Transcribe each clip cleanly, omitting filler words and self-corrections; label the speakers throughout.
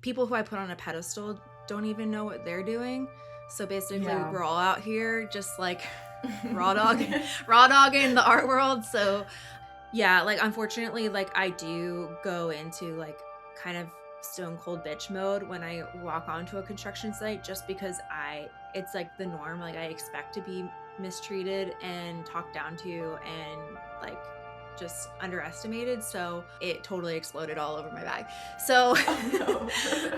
Speaker 1: people who I put on a pedestal don't even know what they're doing. So basically
Speaker 2: Yeah.
Speaker 1: we're all out here just like raw dogging the art world. So yeah, like unfortunately, like I do go into like kind of stone cold bitch mode when I walk onto a construction site, just because it's like the norm. Like I expect to be mistreated and talked down to and like just underestimated. So it totally exploded all over my bag. So
Speaker 2: Oh,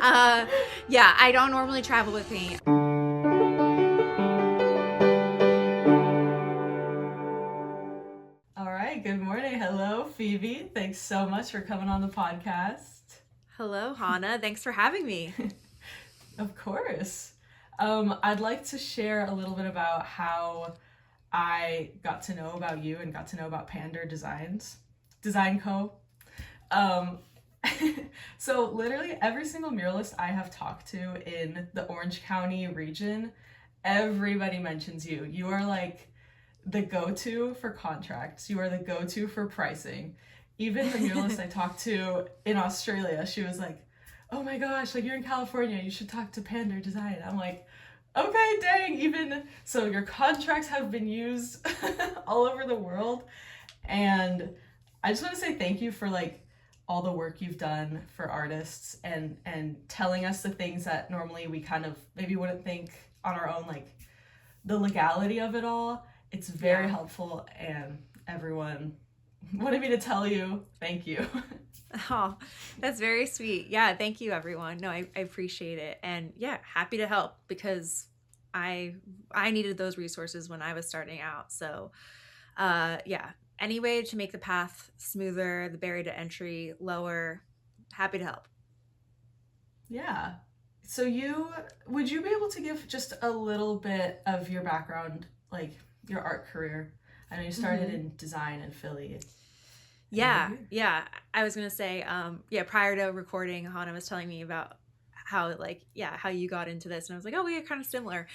Speaker 2: no.
Speaker 1: yeah, I don't normally travel with paint.
Speaker 2: All right. Good morning. Hello, Phoebe. Thanks so much for coming on the podcast.
Speaker 1: Hello, Hannah. Thanks for having me.
Speaker 2: Of course. I'd like to share a little bit about how I got to know about you and got to know about Pandr Design Co. Um, so literally every single muralist I have talked to in the Orange County region, everybody mentions you. You are like the go-to for contracts. You are the go-to for pricing. Even the muralist I talked to in Australia, she was like, "Oh my gosh, like you're in California, you should talk to Pandr Design." I'm like, "Okay, dang, even so your contracts have been used all over the world." And I just want to say thank you for like all the work you've done for artists and telling us the things that normally we kind of maybe wouldn't think on our own, like the legality of it all. It's very helpful, and everyone wanted me to tell you thank you.
Speaker 1: Oh, that's very sweet. Yeah, thank you, everyone. No, I appreciate it. And yeah, happy to help because I needed those resources when I was starting out. So yeah, any way to make the path smoother, the barrier to entry lower, happy to help.
Speaker 2: Yeah. So would you be able to give just a little bit of your background, like your art career? I know you started in design in Philly.
Speaker 1: Yeah. I was gonna say, yeah, prior to recording, Hannah was telling me about how like, yeah, how you got into this. And I was like, oh, we are kind of similar.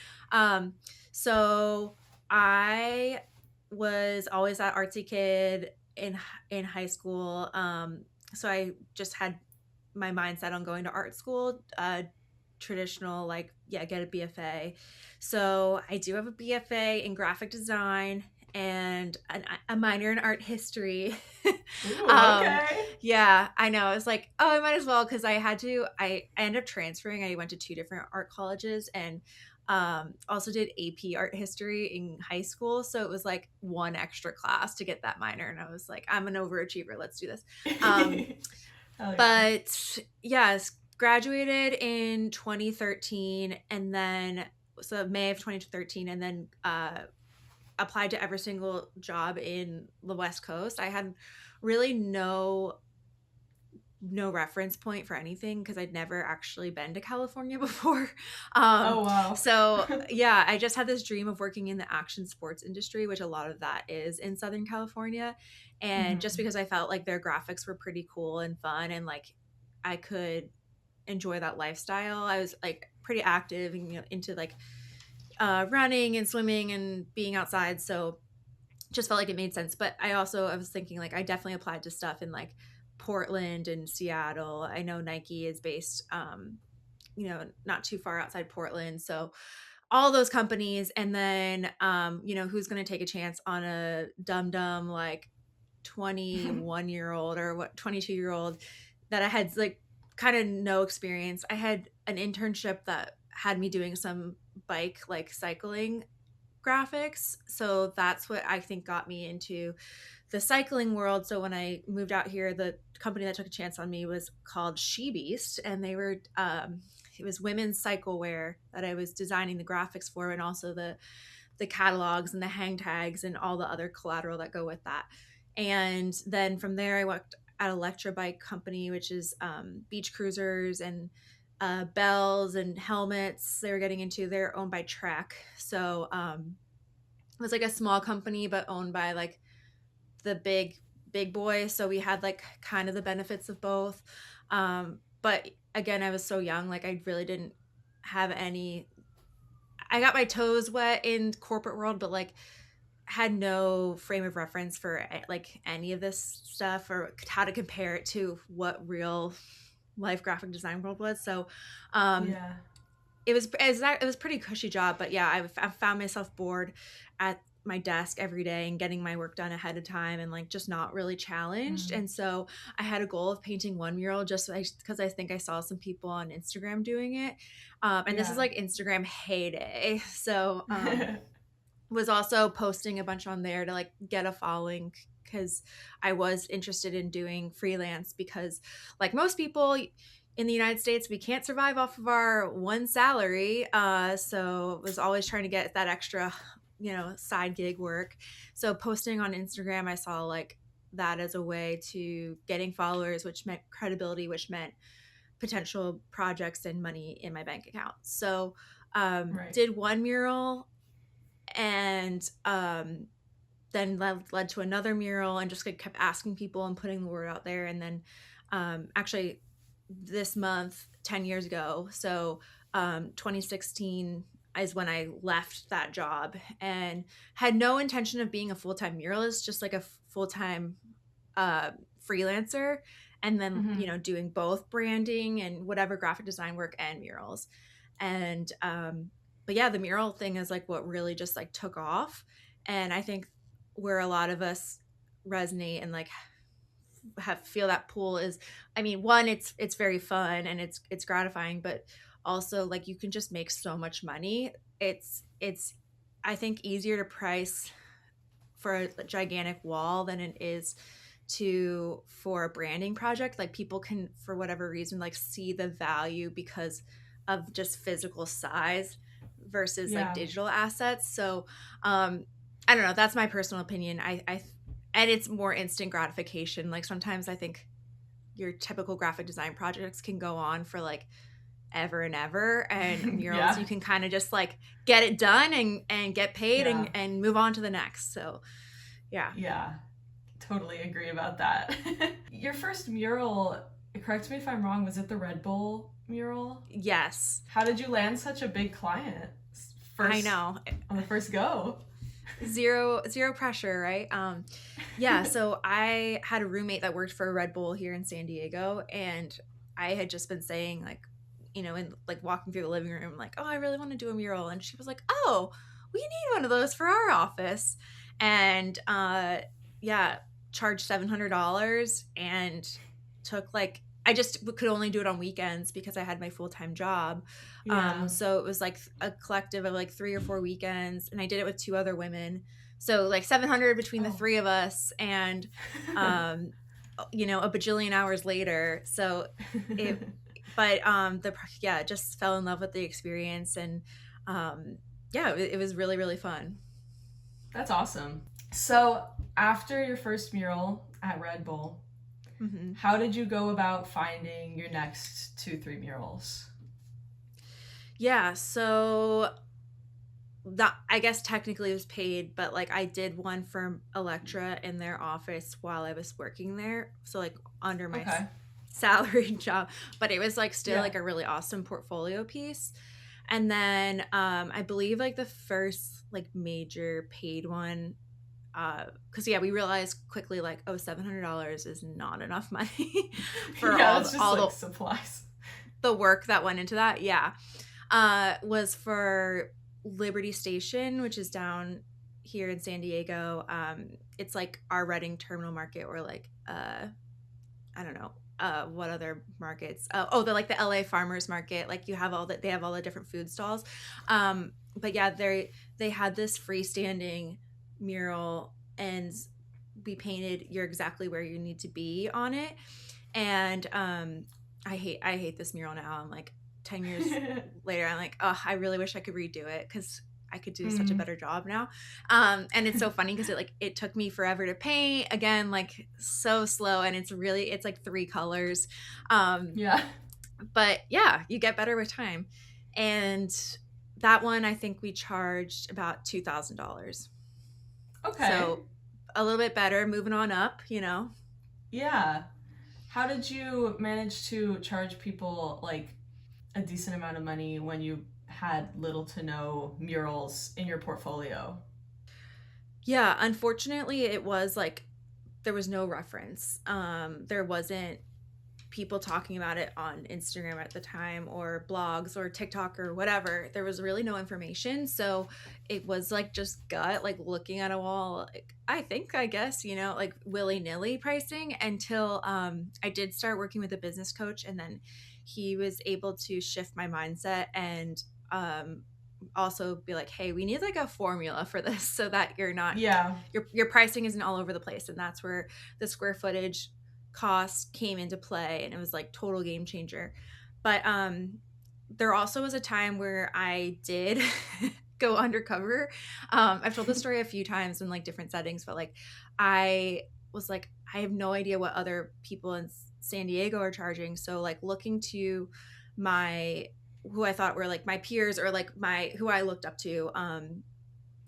Speaker 1: So I was always that artsy kid in high school. So I just had my mindset on going to art school, traditional, like, yeah, get a BFA. So I do have a BFA in graphic design and a minor in art history.
Speaker 2: Ooh,
Speaker 1: um,
Speaker 2: okay.
Speaker 1: yeah, I know. I was like, oh, I might as well because I ended up transferring. I went to two different art colleges and also did AP art history in high school. So it was like one extra class to get that minor. And I was like, I'm an overachiever. Let's do this. Um,
Speaker 2: Hell yeah.
Speaker 1: but yes, graduated in 2013 and then so May of 2013 and then applied to every single job in the West Coast. I had really no reference point for anything because I'd never actually been to California before.
Speaker 2: Oh wow.
Speaker 1: So yeah, I just had this dream of working in the action sports industry, which a lot of that is in Southern California. And just because I felt like their graphics were pretty cool and fun and like I could enjoy that lifestyle. I was like pretty active and into like running and swimming and being outside. So just felt like it made sense. But I was thinking like I definitely applied to stuff in like Portland and Seattle. I know Nike is based not too far outside Portland. So all those companies and then who's going to take a chance on a dumb like 21-year-old or 22-year-old that I had like kind of no experience. I had an internship that had me doing some bike like cycling graphics. So that's what I think got me into the cycling world. So when I moved out here, the company that took a chance on me was called She Beast, and they were it was women's cycle wear that I was designing the graphics for, and also the catalogs and the hang tags and all the other collateral that go with that. And then from there, I worked at Electra Bike Company, which is beach cruisers and bells and helmets they were getting into. They're owned by Trek. So it was like a small company, but owned by like the big boy. So we had like kind of the benefits of both. But again, I was so young, like I really didn't have any. I got my toes wet in corporate world, but like had no frame of reference for like any of this stuff or how to compare it to what real life graphic design world was. So um,
Speaker 2: Yeah.
Speaker 1: it was a pretty cushy job, but yeah, I found myself bored at my desk every day and getting my work done ahead of time and like just not really challenged.
Speaker 2: Mm.
Speaker 1: And so I had a goal of painting one mural just because I think I saw some people on Instagram doing it. And this is
Speaker 2: Yeah.
Speaker 1: like Instagram heyday. So was also posting a bunch on there to like get a following because I was interested in doing freelance because like most people in the United States, we can't survive off of our one salary. So was always trying to get that extra, side gig work. So posting on Instagram, I saw like that as a way to getting followers, which meant credibility, which meant potential projects and money in my bank account. So
Speaker 2: Right.
Speaker 1: did one mural and then led to another mural and just like kept asking people and putting the word out there. And then actually this month 10 years ago, so 2016 is when I left that job and had no intention of being a full-time muralist, just like a full-time uh, freelancer, and then
Speaker 2: Hmm.
Speaker 1: doing both branding and whatever graphic design work and murals. And but yeah, the mural thing is like what really just like took off. And I think where a lot of us resonate and like feel that pull is, I mean, one, it's very fun and it's gratifying, but also like you can just make so much money. It's I think easier to price for a gigantic wall than it is to for a branding project. Like people can for whatever reason like see the value because of just physical size versus like
Speaker 2: Yeah.
Speaker 1: digital assets. So I don't know, that's my personal opinion. I and it's more instant gratification. Like sometimes I think your typical graphic design projects can go on for like ever and ever, and murals
Speaker 2: Yeah.
Speaker 1: you can kind of just like get it done and get paid
Speaker 2: Yeah.
Speaker 1: and move on to the next. So yeah.
Speaker 2: Yeah. Totally agree about that. Your first mural, correct me if I'm wrong, was it the Red Bull mural?
Speaker 1: Yes,
Speaker 2: How did you land such a big client
Speaker 1: I
Speaker 2: first
Speaker 1: know.
Speaker 2: on the first go?
Speaker 1: Zero pressure, right? Yeah, so I had a roommate that worked for Red Bull here in San Diego, and I had just been saying like, in like walking through the living room, like, oh, I really want to do a mural. And she was like, oh, we need one of those for our office. And yeah, charged $700 and took like, I just could only do it on weekends because I had my full-time job.
Speaker 2: Yeah.
Speaker 1: So it was like a collective of like 3 or 4 weekends, and I did it with two other women. So like 700 between the
Speaker 2: Oh.
Speaker 1: three of us, and um, a bajillion hours later. So it, but yeah, just fell in love with the experience, and yeah, it was really really fun.
Speaker 2: That's awesome. So, after your first mural at Red Bull,
Speaker 1: Hmm.
Speaker 2: how did you go about finding your next two, three murals?
Speaker 1: Yeah, so that I guess technically it was paid, but like I did one for Electra in their office while I was working there, so like under my
Speaker 2: Okay.
Speaker 1: salaried job, but it was like still
Speaker 2: Yeah.
Speaker 1: like a really awesome portfolio piece. And then I believe like the first like major paid one, because yeah, we realized quickly like, oh, $700 is not enough money for
Speaker 2: Yeah, that's just
Speaker 1: all
Speaker 2: like supplies.
Speaker 1: the work that went into that. Yeah, was for Liberty Station, which is down here in San Diego. It's like our Reading Terminal Market, or like I don't know what other markets. Oh, the like the LA Farmers Market. Like you have all that, they have all the different food stalls. But yeah, they had this freestanding mural, and we painted "You're exactly where you need to be" on it. And I hate this mural now. I'm like 10 years later. I'm like, oh, I really wish I could redo it because I could do such a
Speaker 2: Mm.
Speaker 1: better job now. And it's so funny because it took me forever to paint again, like so slow, and it's like 3 colors. Um,
Speaker 2: Yeah.
Speaker 1: but yeah, you get better with time. And that one, I think we charged about $2,000.
Speaker 2: Okay.
Speaker 1: So a little bit better, moving on up.
Speaker 2: Yeah. How did you manage to charge people like a decent amount of money when you had little to no murals in your portfolio?
Speaker 1: Yeah, unfortunately, it was like there was no reference. There wasn't people talking about it on Instagram at the time, or blogs or TikTok or whatever. There was really no information. So it was like just gut, like looking at a wall, like, I guess, like willy nilly pricing until I did start working with a business coach. And then he was able to shift my mindset and um, also be like, hey, we need like a formula for this so that you're not,
Speaker 2: Yeah.
Speaker 1: your pricing isn't all over the place. And that's where the square footage cost came into play, and it was like total game changer. But there also was a time where I did go undercover. I've told this story a few times in like different settings, but like I was like, I have no idea what other people in San Diego are charging. So like looking to my who I thought were like my peers, or like my who I looked up to,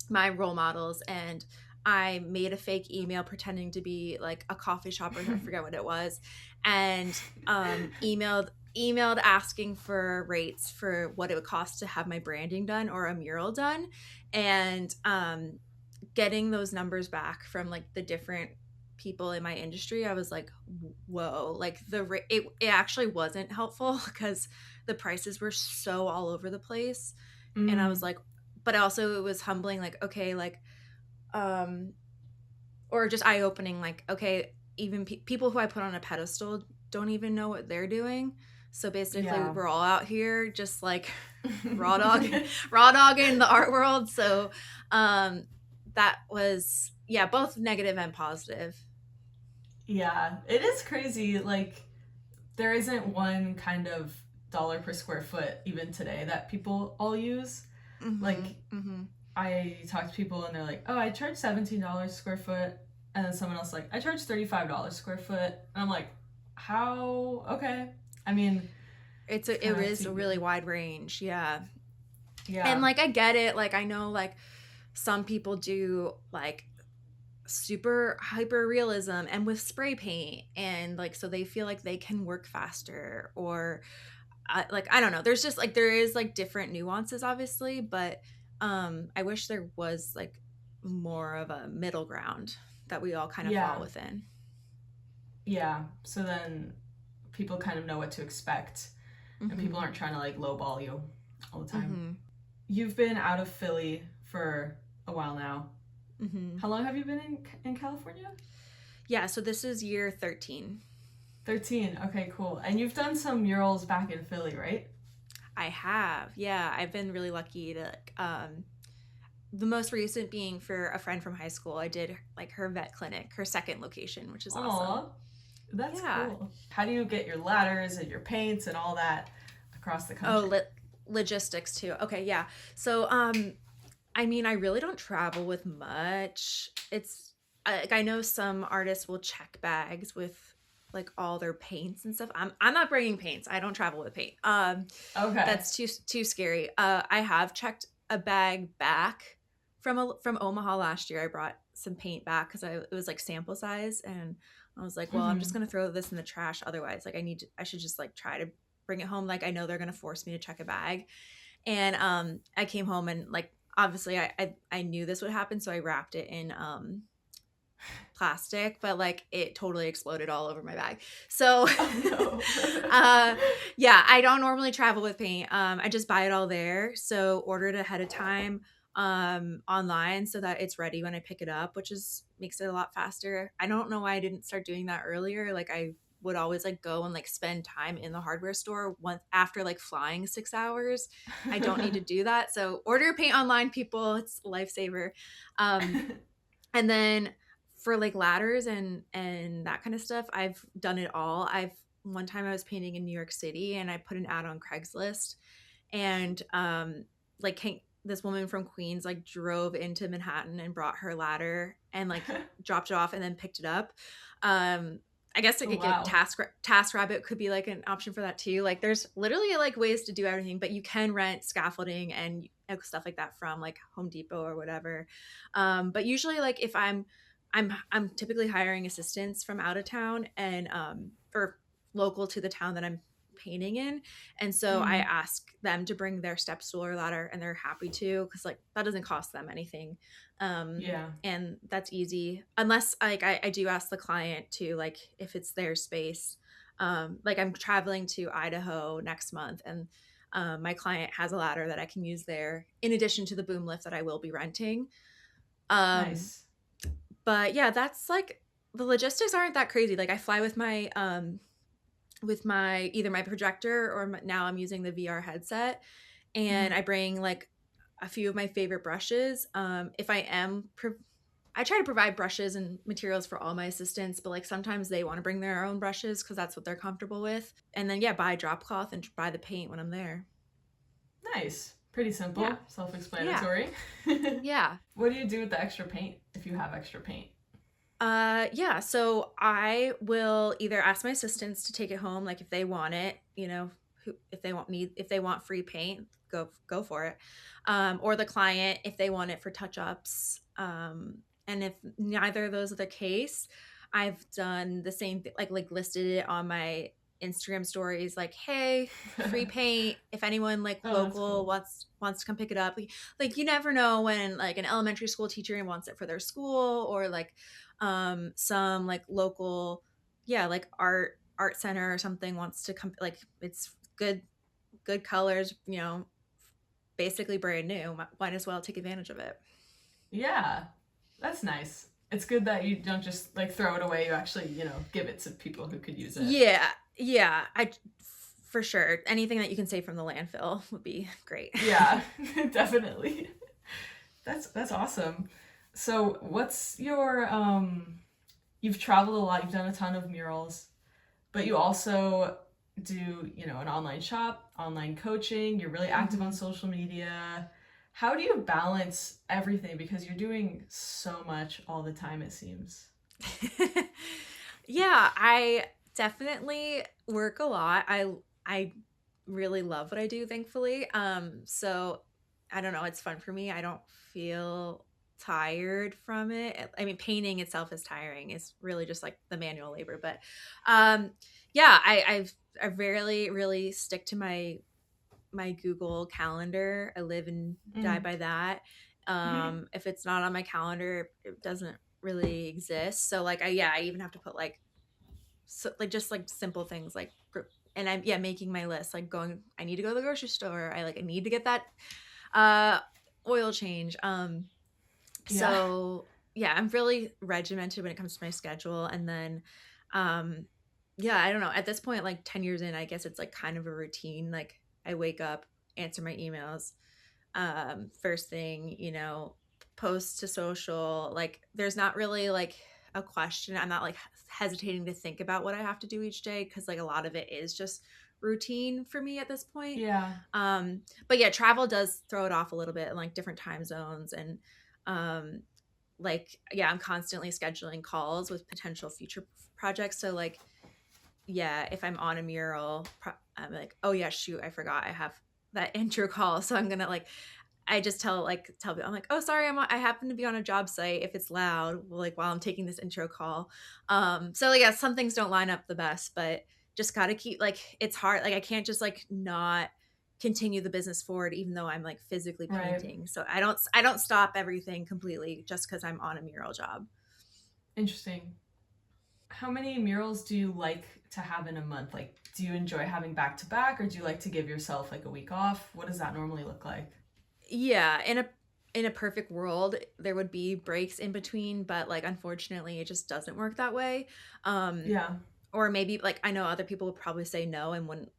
Speaker 1: my role models, and I made a fake email pretending to be like a coffee shop, or I forget what it was, and emailed asking for rates for what it would cost to have my branding done or a mural done, and getting those numbers back from like the different people in my industry. I was like, whoa, like it actually wasn't helpful because the prices were so all over the place. And I was
Speaker 2: Mm,
Speaker 1: like, but also it was humbling, like, okay, like um or just eye opening, like, okay, even people who I put on a pedestal don't even know what they're doing. So basically
Speaker 2: yeah.
Speaker 1: we're all out here just like raw dog raw dog in the art world. So um that was, yeah, both negative and positive.
Speaker 2: Yeah, it is crazy. Like, there isn't one kind of dollar per square foot even today that people all use.
Speaker 1: Mm-hmm.
Speaker 2: Like,
Speaker 1: Mm-hmm.
Speaker 2: I talk to people and they're like, "Oh, I charge $17 square foot," and then someone else like, "I charge $35 square foot," and I'm like, "How? Okay." I mean, it's
Speaker 1: It
Speaker 2: kind of up to
Speaker 1: is a
Speaker 2: you.
Speaker 1: really wide range, yeah. And
Speaker 2: Yeah,
Speaker 1: like I get it, like I know like some people do like super hyper realism and with spray paint, and like so they feel like they can work faster, or like I don't know, there's just like there is like different nuances obviously, but I wish there was like more of a middle ground that we all kind of fall
Speaker 2: yeah,
Speaker 1: within.
Speaker 2: yeah. So then people kind of know what to expect, and people
Speaker 1: Mhm.
Speaker 2: aren't trying to like lowball you all the time.
Speaker 1: Mhm.
Speaker 2: You've been out of Philly for a while now.
Speaker 1: Mhm.
Speaker 2: How long have you been in California?
Speaker 1: Yeah, so this is year 13.
Speaker 2: 13. Okay, cool. And you've done some murals back in Philly, right?
Speaker 1: I have. Yeah, I've been really lucky to the most recent being for a friend from high school. I did like her vet clinic, her second location, which is awesome.
Speaker 2: Aw, that's
Speaker 1: Yeah.
Speaker 2: cool. How do you get your ladders and your paints and all that across the
Speaker 1: Oh,
Speaker 2: country?
Speaker 1: logistics too. Okay, yeah. So I mean, I really don't travel with much. It's like I know some artists will check bags with like all their paints and stuff. I'm not bringing paints. I don't travel with paint.
Speaker 2: Okay.
Speaker 1: That's too scary. I have checked a bag back from Omaha last year. I brought some paint back because it was like sample size, and I was like, well, I'm just
Speaker 2: Mm-hmm.
Speaker 1: gonna throw this in the trash. Otherwise, like I should just like try to bring it home. Like I know they're gonna force me to check a bag, and I came home and like obviously I knew this would happen, so I wrapped it in plastic, but like it totally exploded all over my bag. So
Speaker 2: Oh
Speaker 1: uh
Speaker 2: no.
Speaker 1: yeah, I don't normally travel with paint. I just buy it all there. So order it ahead of time online so that it's ready when I pick it up, which is makes it a lot faster. I don't know why I didn't start doing that earlier. Like I would always like go and like spend time in the hardware store once after like flying 6 hours. I don't need to do that. So order paint online, people. It's a lifesaver. Um, and then for like ladders and that kind of stuff, I've done it all. I've one time I was painting in New York City and I put an ad on Craigslist, and like this woman from Queens like drove into Manhattan and brought her ladder and like dropped it off and then picked it up. Um I guess like a
Speaker 2: Wow.
Speaker 1: task rabbit could be like an option for that too. Like there's literally like ways to do everything, but you can rent scaffolding and stuff like that from like Home Depot or whatever. But usually like if I'm typically hiring assistants from out of town and or local to the town that I'm painting in, and so I
Speaker 2: Mm,
Speaker 1: ask them to bring their step stool or ladder, and they're happy to because like that doesn't cost them anything.
Speaker 2: yeah.
Speaker 1: And that's easy unless like I do ask the client to, like, if it's their space, Like I'm traveling to Idaho next month, and my client has a ladder that I can use there in addition to the boom lift that I will be renting. Um,
Speaker 2: Nice.
Speaker 1: but yeah, that's like the logistics aren't that crazy. Like I fly with my either my projector or now I'm using the VR headset, and
Speaker 2: Mhm.
Speaker 1: I bring like a few of my favorite brushes. If I am I try to provide brushes and materials for all my assistants, but like sometimes they want to bring their own brushes because that's what they're comfortable with. And then yeah, buy drop cloth and buy the paint when I'm there.
Speaker 2: Nice. Pretty
Speaker 1: Yeah.
Speaker 2: simple,
Speaker 1: Yeah.
Speaker 2: self-explanatory.
Speaker 1: Yeah.
Speaker 2: What do you do with the extra paint if you have extra paint?
Speaker 1: Yeah, so I will either ask my assistants to take it home, like if they want it, if they want free paint, go for it. Or the client if they want it for touch-ups. And if neither of those are the case, I've done the same thing, like listed it on my Instagram stories, like, hey, free paint. If anyone like
Speaker 2: Oh, that's
Speaker 1: local
Speaker 2: cool.
Speaker 1: wants to come pick it up. Like you never know when like an elementary school teacher wants it for their school, or like some like local, yeah, like art center or something wants to come, like it's good colors, basically brand new, might as well take advantage of it.
Speaker 2: Yeah, that's nice. It's good that you don't just like throw it away. You actually, give it to people who could use it.
Speaker 1: Yeah, yeah, I for sure anything that you can save from the landfill would be great.
Speaker 2: Yeah, definitely. That's awesome. So, what's your you've traveled a lot, you've done a ton of murals, but you also do, an online shop, online coaching, you're really active on
Speaker 1: Hmm.
Speaker 2: social media. How do you balance everything because you're doing so much all the time it seems?
Speaker 1: Yeah, I definitely work a lot. I really love what I do, thankfully. So I don't know, it's fun for me. I don't feel tired from it. I mean, painting itself is tiring. It's really just like the manual labor, but um yeah, I rarely really stick to my Google Calendar. I live and die
Speaker 2: Mm.
Speaker 1: by that.
Speaker 2: Mhm.
Speaker 1: If it's not on my calendar, it doesn't really exist. So like I even have to put like like just like simple things like and I'm yeah making my list, like going, I need to go to the grocery store. I need to get that uh oil change.
Speaker 2: Yeah.
Speaker 1: So yeah, I'm really regimented when it comes to my schedule. And then um yeah, I don't know, at this point, like 10 years in, I guess it's like kind of a routine. Like I wake up, answer my emails, first thing, post to social. Like there's not really like a question. I'm not like hesitating to think about what I have to do each day, because like a lot of it is just routine for me at this point.
Speaker 2: Yeah.
Speaker 1: But yeah, travel does throw it off a little bit, and like different time zones. And um like yeah, I'm constantly scheduling calls with potential future projects. So like yeah, if I'm on a mural, I'm like, oh yeah, shoot, I forgot I have that intro call. So I'm gonna like, I just tell people, I'm like, oh sorry, I happen to be on a job site. If it's loud, like while I'm taking this intro call. So like, yeah, some things don't line up the best, but just gotta keep, like, it's hard. Like I can't just like not continue the business forward even though I'm like physically
Speaker 2: Right.
Speaker 1: painting. So I don't stop everything completely just because I'm on a mural job.
Speaker 2: Interesting. How many murals do you like to have in a month? Like, do you enjoy having back to back or do you like to give yourself like a week off? What does that normally look like?
Speaker 1: Yeah, in a perfect world, there would be breaks in between, but like unfortunately, it just doesn't work that way. Um,
Speaker 2: Yeah.
Speaker 1: or maybe like I know other people would probably say no and wouldn't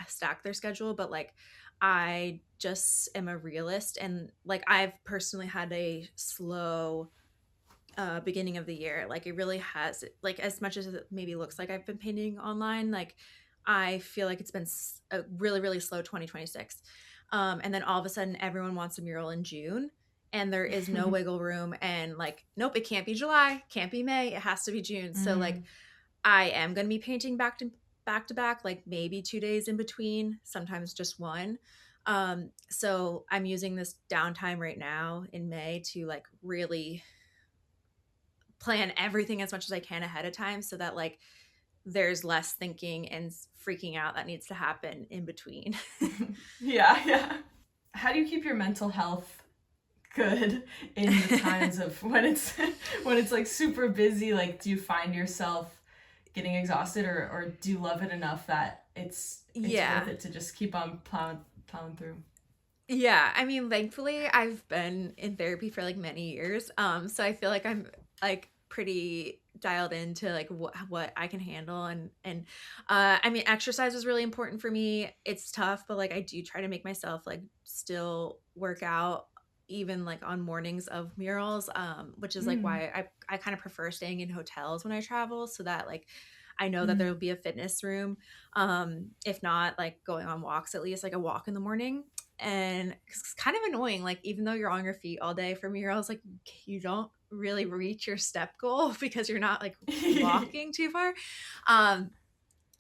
Speaker 1: stack their schedule, but like I just am a realist, and like I've personally had a slow beginning of the year. Like it really has, like as much as it maybe looks like I've been painting online, like I feel like it's been a really really slow 2026. And then all of a sudden everyone wants a mural in June, and there is no wiggle room, and like nope, it can't be July, can't be May, it has to be June. So like
Speaker 2: Mm.
Speaker 1: I am going to be painting back to back, like maybe 2 days in between, sometimes just one. So I'm using this downtime right now in May to like really plan everything as much as I can ahead of time, so that like there's less thinking and freaking out that needs to happen in between.
Speaker 2: Yeah, yeah. How do you keep your mental health good in the times of when it's when it's like super busy? Like, do you find yourself getting exhausted, or do you love it enough that it's
Speaker 1: Yeah.
Speaker 2: worth it to just keep on plowing through?
Speaker 1: Yeah, I mean, thankfully, I've been in therapy for like many years. So I feel like I'm like pretty dialed into like what I can handle, and I mean, exercise is really important for me. It's tough, but like I do try to make myself like still work out even like on mornings of murals, which is like
Speaker 2: Mm,
Speaker 1: why I kind of prefer staying in hotels when I travel, so that like I know that there will
Speaker 2: mm.
Speaker 1: be a fitness room. If not, like going on walks, at least like a walk in the morning. And it's kind of annoying, like even though you're on your feet all day for murals, like you don't really reach your step goal because you're not like walking too far. um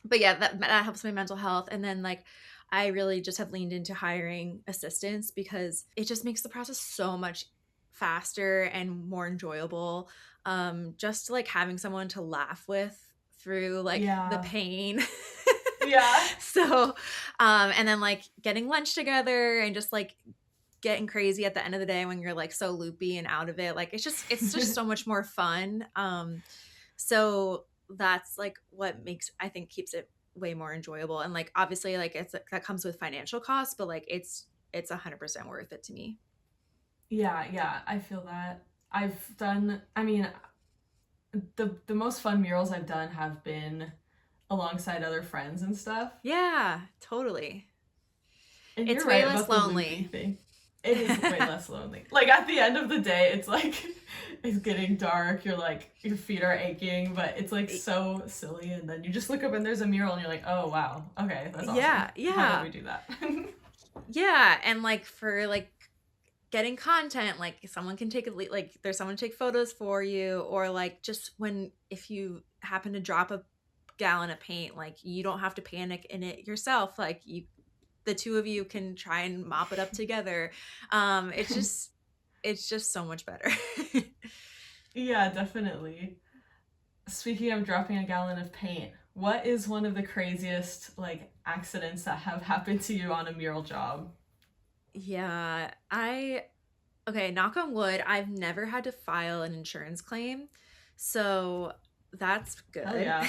Speaker 1: but yeah, that helps my mental health. And then like I really just have leaned into hiring assistants because it just makes the process so much faster and more enjoyable. Just like having someone to laugh with through like the
Speaker 2: Yeah.
Speaker 1: pain.
Speaker 2: Yeah.
Speaker 1: So and then like getting lunch together and just like getting crazy at the end of the day when you're like so loopy and out of it, like it's just so much more fun. So that's like what makes, I think, keeps it way more enjoyable. And like obviously like it's that comes with financial costs, but like it's 100% worth it to me.
Speaker 2: Yeah, yeah, I feel that. I've done, I mean, the most fun murals I've done have been alongside other friends and stuff.
Speaker 1: Yeah, totally.
Speaker 2: And
Speaker 1: It's
Speaker 2: you're
Speaker 1: way
Speaker 2: right
Speaker 1: less
Speaker 2: about the loopy
Speaker 1: lonely.
Speaker 2: thing. It is way less lonely. Like at the end of the day, it's like it's getting dark, you're like your feet are aching, but it's like so silly, and then you just look up and there's a mural and you're like, "Oh wow. Okay, that's awesome.
Speaker 1: Yeah,
Speaker 2: How did
Speaker 1: yeah.
Speaker 2: we do that?"
Speaker 1: Yeah, and like for like getting content, like someone can take a like there's someone to take photos for you, or like just when if you happen to drop a gallon of paint, like you don't have to panic in it yourself, like you, the two of you can try and mop it up together. It's just so much better.
Speaker 2: Yeah, definitely. Speaking of dropping a gallon of paint, what is one of the craziest like accidents that have happened to you on a mural job?
Speaker 1: Yeah, I okay, knock on wood, I've never had to file an insurance claim. So that's
Speaker 2: Hell
Speaker 1: good.
Speaker 2: yeah.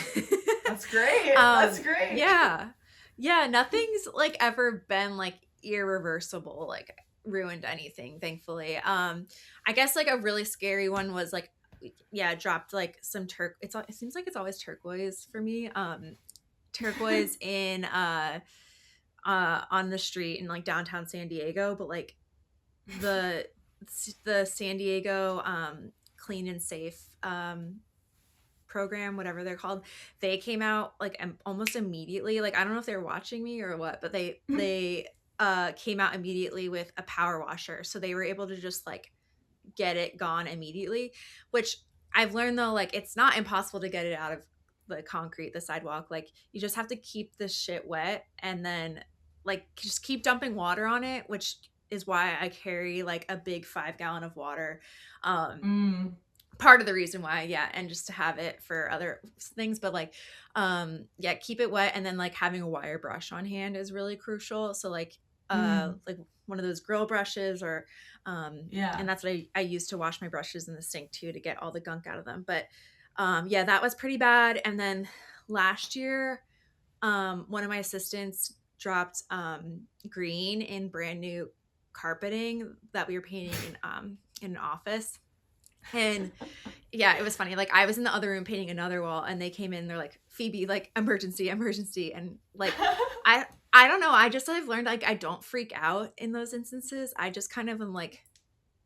Speaker 2: That's great. That's great.
Speaker 1: Yeah. Yeah, nothing's like ever been like irreversible, like ruined anything, thankfully. I guess like a really scary one was like yeah, dropped like some it seems like it's always turquoise for me. Turquoise in on the street in like downtown San Diego, but like the the San Diego clean and safe program, whatever they're called, they came out like almost immediately. Like I don't know if they were watching me or what, but they came out immediately with a power washer, so they were able to just like get it gone immediately. Which I've learned though, like it's not impossible to get it out of the concrete, the sidewalk. Like you just have to keep the shit wet and then like just keep dumping water on it, which is why I carry like a big 5 gallon of water. Um,
Speaker 2: Mm.
Speaker 1: Part of the reason why, yeah, and just to have it for other things, but like yeah, keep it wet, and then like having a wire brush on hand is really crucial. So
Speaker 2: Mm.
Speaker 1: like one of those grill brushes, or
Speaker 2: Yeah.
Speaker 1: and that's what I use to wash my brushes in the sink too, to get all the gunk out of them. But yeah, that was pretty bad. And then last year one of my assistants dropped green in brand new carpeting that we were painting in an office. And yeah, it was funny. Like I was in the other room painting another wall, and they came in. They're like, "Phoebe, like emergency, emergency!" And like, I don't know. I've learned like I don't freak out in those instances. I just kind of am like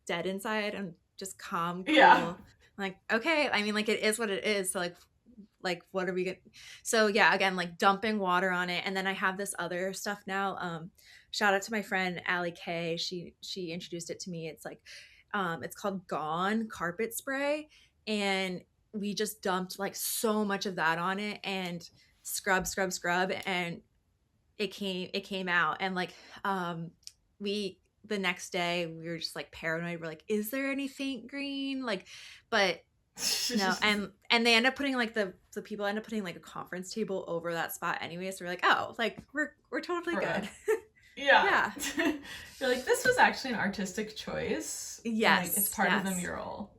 Speaker 1: dead inside and just calm,
Speaker 2: Yeah.
Speaker 1: cool. Like okay, I mean, like it is what it is. So like what are we gonna? So yeah, again, like dumping water on it, and then I have this other stuff now. Shout out to my friend Allie Kay. She introduced it to me. It's like it's called Gone carpet spray, and we just dumped like so much of that on it and scrub, and it came out. And like we the next day we were just like paranoid. We're like, is there any faint green? Like, but no. And they end up putting like the people end up putting like a conference table over that spot anyway. So we're like, oh, like we're totally
Speaker 2: For real.
Speaker 1: good.
Speaker 2: Yeah.
Speaker 1: Yeah.
Speaker 2: You're like, this was actually an artistic choice. Like, it's
Speaker 1: Yes.
Speaker 2: part of the
Speaker 1: Yes.
Speaker 2: mural.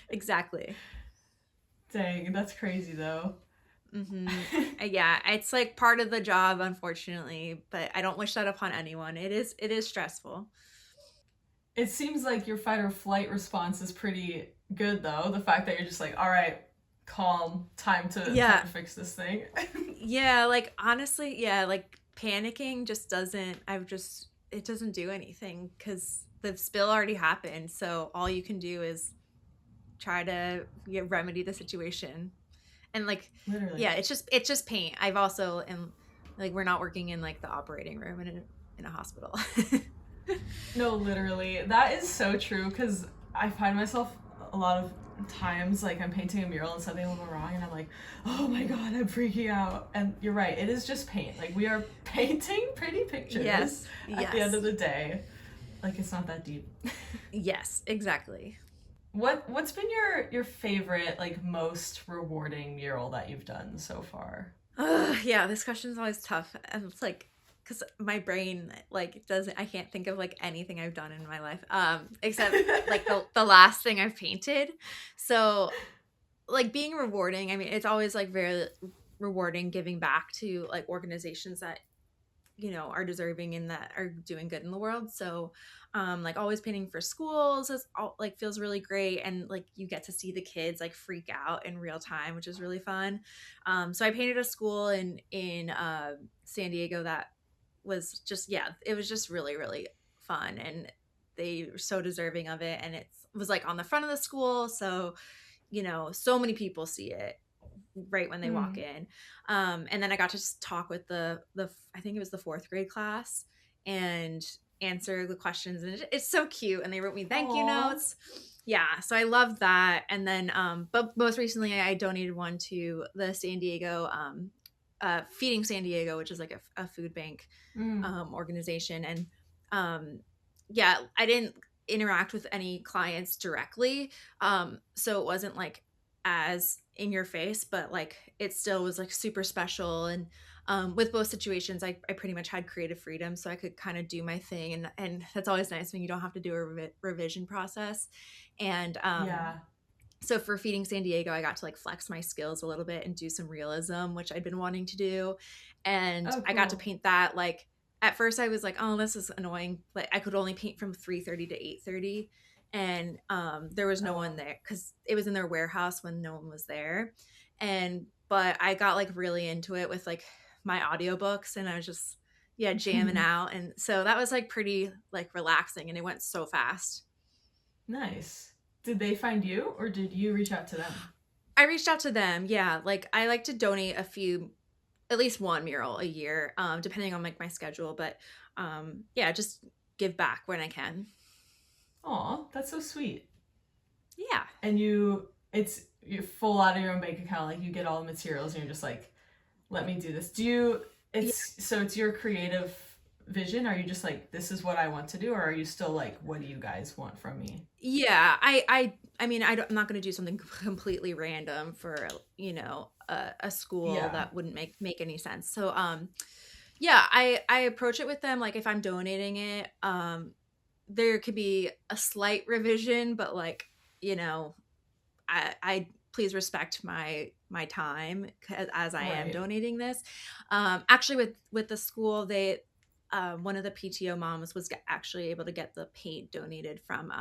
Speaker 1: Exactly.
Speaker 2: Dang, that's crazy though.
Speaker 1: Mm-hmm. Yeah, it's like part of the job, unfortunately, but I don't wish that upon anyone. It is stressful.
Speaker 2: It seems like your fight or flight response is pretty good though. The fact that you're just like, all right, calm, time
Speaker 1: Yeah,
Speaker 2: to fix this thing.
Speaker 1: yeah, like honestly, yeah, like panicking just doesn't. I've just it doesn't do anything because the spill already happened. So all you can do is try to, yeah, remedy the situation. And like,
Speaker 2: Literally.
Speaker 1: yeah, it's just paint. I've also am like we're not working in like the operating room in a hospital.
Speaker 2: No, literally. That is so true because I find myself a lot of times like I'm painting a mural and something will go wrong and I'm like, oh my god, I'm freaking out. And you're right, it is just paint. Like we are painting pretty pictures
Speaker 1: Yes,
Speaker 2: at the end of
Speaker 1: yes,
Speaker 2: the day. Like it's not that deep.
Speaker 1: yes, exactly.
Speaker 2: What's been your favorite, like most rewarding mural that you've done so far?
Speaker 1: Yeah, this question's always tough. And it's like, because my brain like doesn't, I can't think of like anything I've done in my life, except like the last thing I've painted. So like being rewarding, I mean, it's always like very rewarding giving back to like organizations that are deserving and that are doing good in the world. So like always painting for schools is all, like feels really great, and like you get to see the kids like freak out in real time, which is really fun. So I painted a school in San Diego that was just, yeah, it was just really really fun, and they were so deserving of it, and it was like on the front of the school, so so many people see it right when they walk
Speaker 2: Mm.
Speaker 1: in. And then I got to just talk with the I think it was the fourth grade class and answer the questions, and it's so cute. And they wrote me thank you
Speaker 2: Aw.
Speaker 1: notes. Yeah, so I love that. And then, but most recently, I donated one to the San Diego, Feeding San Diego, which is like a food bank
Speaker 2: Mm.
Speaker 1: organization. And yeah, I didn't interact with any clients directly, so it wasn't like as in your face, but like it still was like super special. And with both situations, I pretty much had creative freedom, so I could kind of do my thing, and that's always nice when you don't have to do a revision process. And
Speaker 2: Yeah.
Speaker 1: so for Feeding San Diego, I got to like flex my skills a little bit and do some realism, which I'd been wanting to do. And
Speaker 2: Oh,
Speaker 1: I got to
Speaker 2: cool.
Speaker 1: paint that. Like at first I was like, oh, this is annoying. Like I could only paint from 3:30 to 8:30. And there was no one
Speaker 2: Oh.
Speaker 1: there because it was in their warehouse when no one was there. And but I got like really into it with like my audiobooks, and I was just, yeah, jamming out. And so that was like pretty like relaxing, and it went so fast.
Speaker 2: Nice. Did they find you or did you reach out to them?
Speaker 1: I reached out to them. Yeah, like I like to donate a few, at least one mural a year, depending on like my schedule. But yeah, just give back when I can.
Speaker 2: Aw, that's so sweet.
Speaker 1: Yeah,
Speaker 2: And it's you're full out of your own bank account. Like you get all the materials and you're just like, let me do this. Do you,
Speaker 1: yeah,
Speaker 2: it's your creative vision? Are you just like, this is what I want to do? Or are you still like, what do you guys want from me?
Speaker 1: yeah. I mean, I'm not going to do something completely random for a school
Speaker 2: Yeah.
Speaker 1: that wouldn't make any sense. So yeah, I approach it with them like if I'm donating it, there could be a slight revision, but like you know I please respect my time as I am
Speaker 2: Right.
Speaker 1: donating this. Actually, with the school, they one of the PTO moms was actually able to get the paint donated from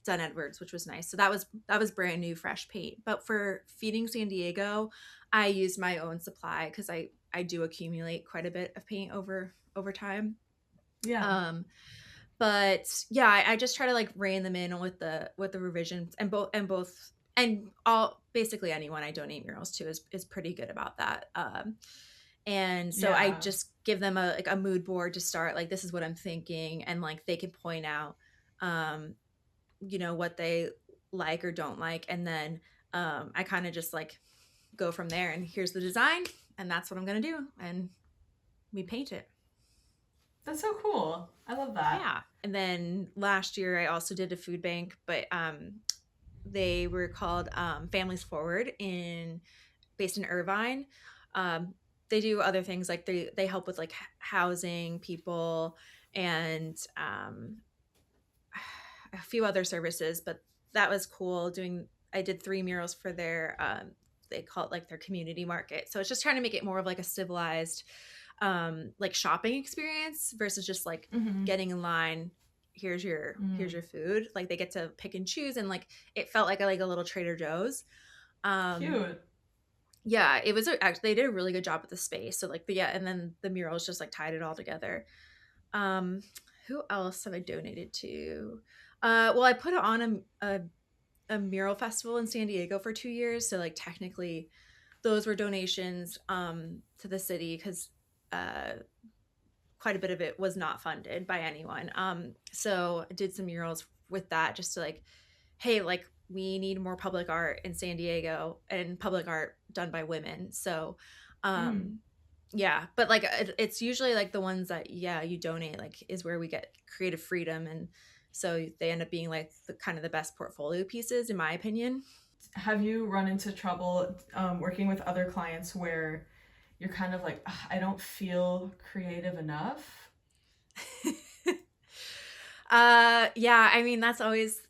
Speaker 1: Dunn Edwards, which was nice. So that was brand new, fresh paint. But for Feeding San Diego, I used my own supply because I do accumulate quite a bit of paint over time.
Speaker 2: Yeah.
Speaker 1: Um, but yeah, I just try to like rein them in with the revisions, and both and all basically anyone I donate murals to is pretty good about that. And so I
Speaker 2: Yeah.
Speaker 1: just give them a like a mood board to start, like this is what I'm thinking, and like they can point out um what they like or don't like, and then I kind of just like go from there, and here's the design, and that's what I'm gonna do, and we paint it.
Speaker 2: That's so cool. I love that.
Speaker 1: Yeah. And then last year I also did a food bank, but they were called Families Forward, in based in Irvine. Um, they do other things like they help with like housing people, and a few other services, but that was cool doing. I did 3 murals for their they call it like their community market. So it's just trying to make it more of like a civilized like shopping experience versus just like
Speaker 2: Mm-hmm.
Speaker 1: getting in line. Here's
Speaker 2: Mm.
Speaker 1: your food. Like they get to pick and choose, and like it felt like a little Trader Joe's. Um,
Speaker 2: Cute.
Speaker 1: yeah, it was actually they did a really good job with the space. So like the yeah, and then the murals just like tied it all together. Um, who else have I donated to? Well, I put it on a mural festival in San Diego for 2 years. So like technically, those were donations to the city because uh, quite a bit of it was not funded by anyone. So I did some murals with that just to like, hey, like we need more public art in San Diego and public art done by women. So,
Speaker 2: Mm.
Speaker 1: um, yeah, but like it's usually like the ones that yeah you donate like is where we get creative freedom, and so they end up being like the kind of the best portfolio pieces in my opinion.
Speaker 2: Have you run into trouble working with other clients where you're kind of like, "Ugh, I don't feel creative enough"?
Speaker 1: Yeah, I mean that's always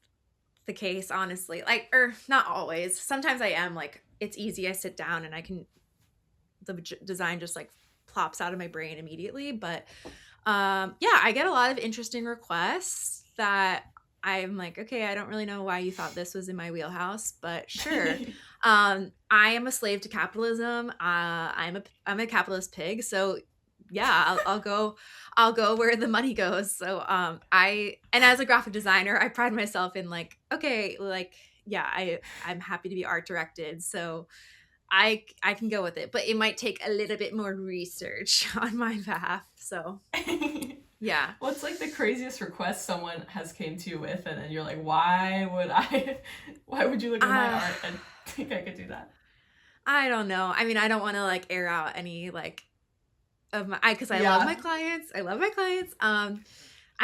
Speaker 1: the case, honestly. Like, or not always. Sometimes I am like, it's easy. I sit down and I can, design just like plops out of my brain immediately. But yeah, I get a lot of interesting requests that I'm like, okay, I don't really know why you thought this was in my wheelhouse, but sure. I am a slave to capitalism. I'm a capitalist pig. So yeah, I'll go where the money goes. So and as a graphic designer, I pride myself in like, okay, like yeah, I'm happy to be art directed. So I can go with it, but it might take a little bit more research on my behalf. So yeah.
Speaker 2: What's like the craziest request someone has came to you with, and then you're like, why would I? Why would you look at my
Speaker 1: Uh,
Speaker 2: art and think I could do that?
Speaker 1: I don't know. I mean, I don't want to like air out any like of my I because I love my
Speaker 2: Yeah.
Speaker 1: clients. I love my clients. I'm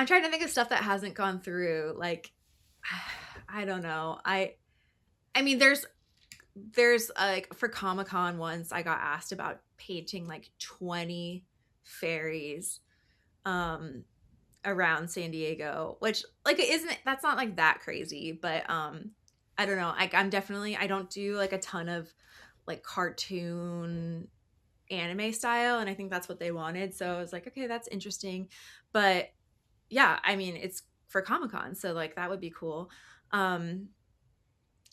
Speaker 1: trying to think of stuff that hasn't gone through. Like I don't know. I mean, there's like for Comic Con once I got asked about painting like 20 fairies um around San Diego, which like it isn't that's not like that crazy, but I don't know. I'm definitely I don't do like a ton of like cartoon anime style, and I think that's what they wanted. So I was like, okay, that's interesting. But yeah, I mean, it's for Comic-Con, so like that would be cool. Um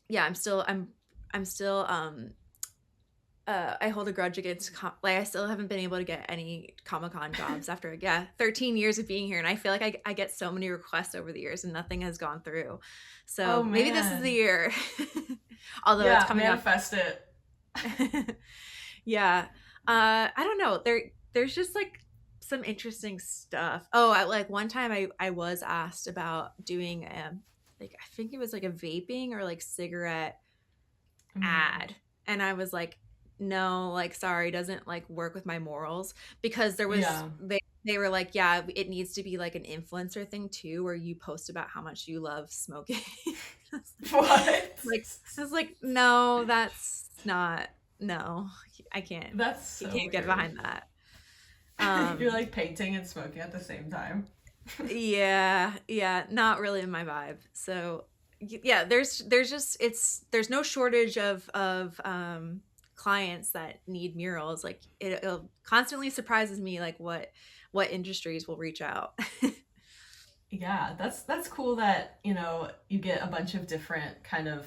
Speaker 1: yeah, I'm still I hold a grudge against like I still haven't been able to get any Comic-Con jobs after yeah 13 years of being here, and I feel like I get so many requests over the years and nothing has gone through.
Speaker 2: Oh
Speaker 1: So maybe this is the
Speaker 2: man.
Speaker 1: year. Although it's
Speaker 2: Yeah,
Speaker 1: coming up.
Speaker 2: manifest it.
Speaker 1: Yeah. I don't know. There's just like some interesting stuff. Oh, like one time I was asked about doing like I think it was like a vaping or like cigarette
Speaker 2: Mm.
Speaker 1: ad, and I was like no, like sorry, doesn't like work with my morals, because there was
Speaker 2: Yeah.
Speaker 1: they were like yeah, it needs to be like an influencer thing too where you post about how much you love smoking. I was
Speaker 2: What?
Speaker 1: like I was like no, that's not no, I can't
Speaker 2: That's so
Speaker 1: can't get
Speaker 2: weird.
Speaker 1: behind that.
Speaker 2: You're
Speaker 1: Um
Speaker 2: like painting and smoking at the same time.
Speaker 1: yeah, yeah, not really in my vibe. So yeah, there's just there's no shortage of clients that need murals. Like it'll constantly surprises me like what industries will reach out.
Speaker 2: Yeah, that's cool that, you get a bunch of different kind of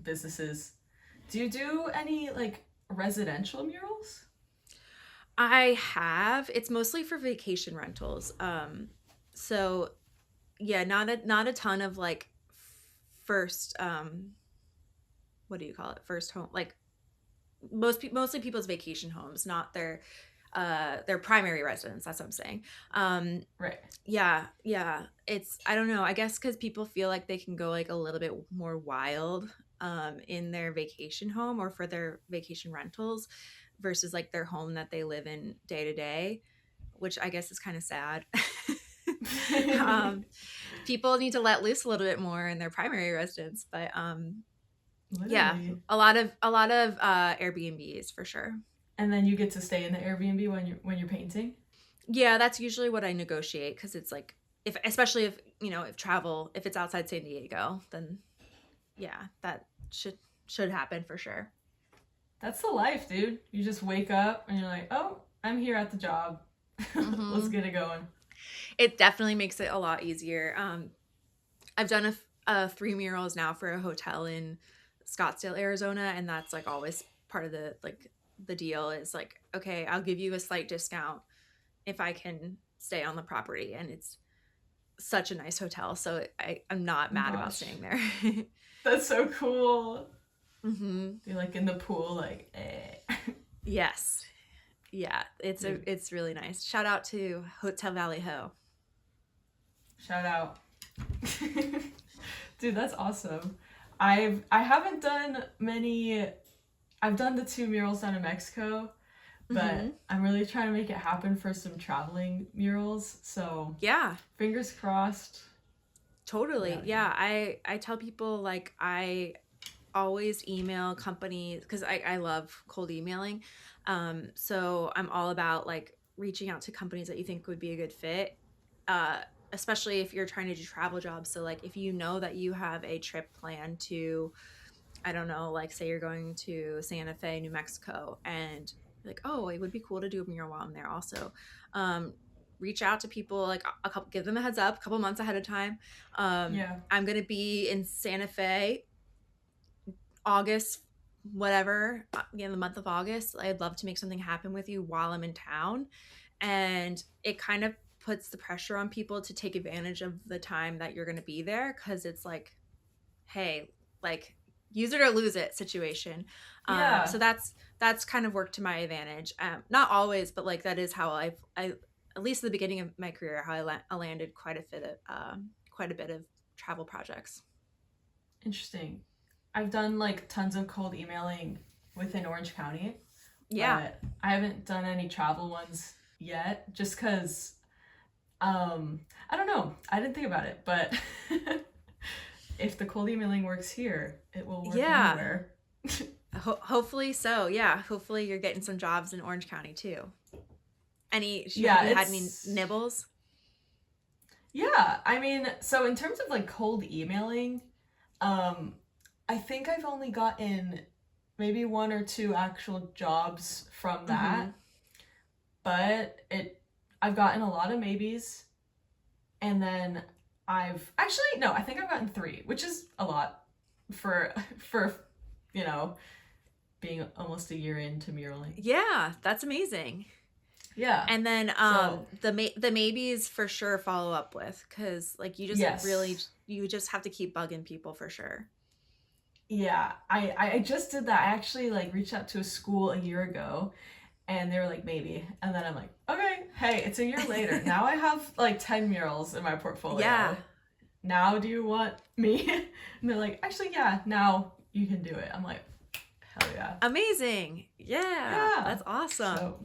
Speaker 2: businesses. Do you do any like residential murals?
Speaker 1: I have. It's mostly for vacation rentals. So yeah, not a ton of like first what do you call it? First home like mostly people's vacation homes, not their primary residence. That's what I'm saying. Um
Speaker 2: Right.
Speaker 1: yeah, yeah. It's I don't know. I guess cuz people feel like they can go like a little bit more wild in their vacation home or for their vacation rentals versus like their home that they live in day to day, which I guess is kind of sad. um People need to let loose a little bit more in their primary residence, but yeah,
Speaker 2: Literally.
Speaker 1: a lot of Airbnbs for sure.
Speaker 2: And then you get to stay in the Airbnb when you're painting?
Speaker 1: Yeah, that's usually what I negotiate because it's like if especially if if travel if it's outside San Diego, then yeah, that should happen for sure.
Speaker 2: That's the life, dude. You just wake up and you're like, oh, I'm here at the job. Let's
Speaker 1: Hmm.
Speaker 2: get it going.
Speaker 1: It definitely makes it a lot easier. I've done three murals now for a hotel in Scottsdale, Arizona, and that's like always part of the deal is like, okay, I'll give you a slight discount if I can stay on the property, and it's such a nice hotel, so I'm not
Speaker 2: Oh my
Speaker 1: mad about
Speaker 2: gosh.
Speaker 1: staying there.
Speaker 2: That's so cool.
Speaker 1: Hmm.
Speaker 2: You're like in the pool, like, eh.
Speaker 1: Yes, yeah,
Speaker 2: Dude,
Speaker 1: it's really nice. Shout out to Hotel Valley Ho.
Speaker 2: shout out. Dude, that's awesome. I haven't done many. I've done the two murals down in Mexico,
Speaker 1: Hmm.
Speaker 2: but I'm really trying to make it happen for some traveling murals. So
Speaker 1: Yeah,
Speaker 2: fingers crossed. Yeah,
Speaker 1: totally.
Speaker 2: dude.
Speaker 1: Yeah, I tell people like I always email companies because I love cold emailing. So I'm all about like reaching out to companies that you think would be a good fit, uh, especially if you're trying to do travel jobs. So like if you know that you have a trip planned to, I don't know, like say you're going to Santa Fe, New Mexico, and you're like, oh, it would be cool to do a mural while I'm there also. Um, Reach out to people like a couple, give them a heads up, a couple months ahead of time.
Speaker 2: Yeah.
Speaker 1: I'm gonna be in Santa Fe August, whatever, in the month of August. I'd love to make something happen with you while I'm in town. And it kind of puts the pressure on people to take advantage of the time that you're going to be there because it's like, hey, like use it or lose it situation. So
Speaker 2: Yeah.
Speaker 1: that's kind of worked to my advantage. Not always, but like that is how I at least at the beginning of my career, how I landed quite a bit of travel projects.
Speaker 2: Interesting. I've done like tons of cold emailing within Orange County,
Speaker 1: Yeah.
Speaker 2: but I haven't done any travel ones yet just because I don't know. I didn't think about it, but if the cold emailing works here, it will work
Speaker 1: Yeah.
Speaker 2: anywhere.
Speaker 1: Hopefully so. Yeah. Hopefully you're getting some jobs in Orange County too. Any have
Speaker 2: Yeah,
Speaker 1: you had any
Speaker 2: it's
Speaker 1: nibbles?
Speaker 2: yeah, I mean, so in terms of like cold emailing, um I think I've only gotten maybe one or two actual jobs from
Speaker 1: Mm-hmm.
Speaker 2: that, but it I've gotten a lot of maybes, and then I've actually no, I think I've gotten three, which is a lot for for you know being almost a year into muraling.
Speaker 1: Yeah, that's amazing.
Speaker 2: Yeah.
Speaker 1: And then
Speaker 2: So
Speaker 1: the maybes for sure follow up with because like you just really
Speaker 2: yes,
Speaker 1: you just have to keep bugging people for sure.
Speaker 2: yeah, I just did that. I actually like reached out to a school a year ago, and they were like maybe, and then I'm like, okay, hey, it's a year later. Now I have like 10 murals in my
Speaker 1: Yeah.
Speaker 2: portfolio. Now do you want me? And they're like, actually, yeah, now you can do it. I'm like, hell yeah.
Speaker 1: Amazing. Yeah.
Speaker 2: Yeah.
Speaker 1: That's awesome.
Speaker 2: So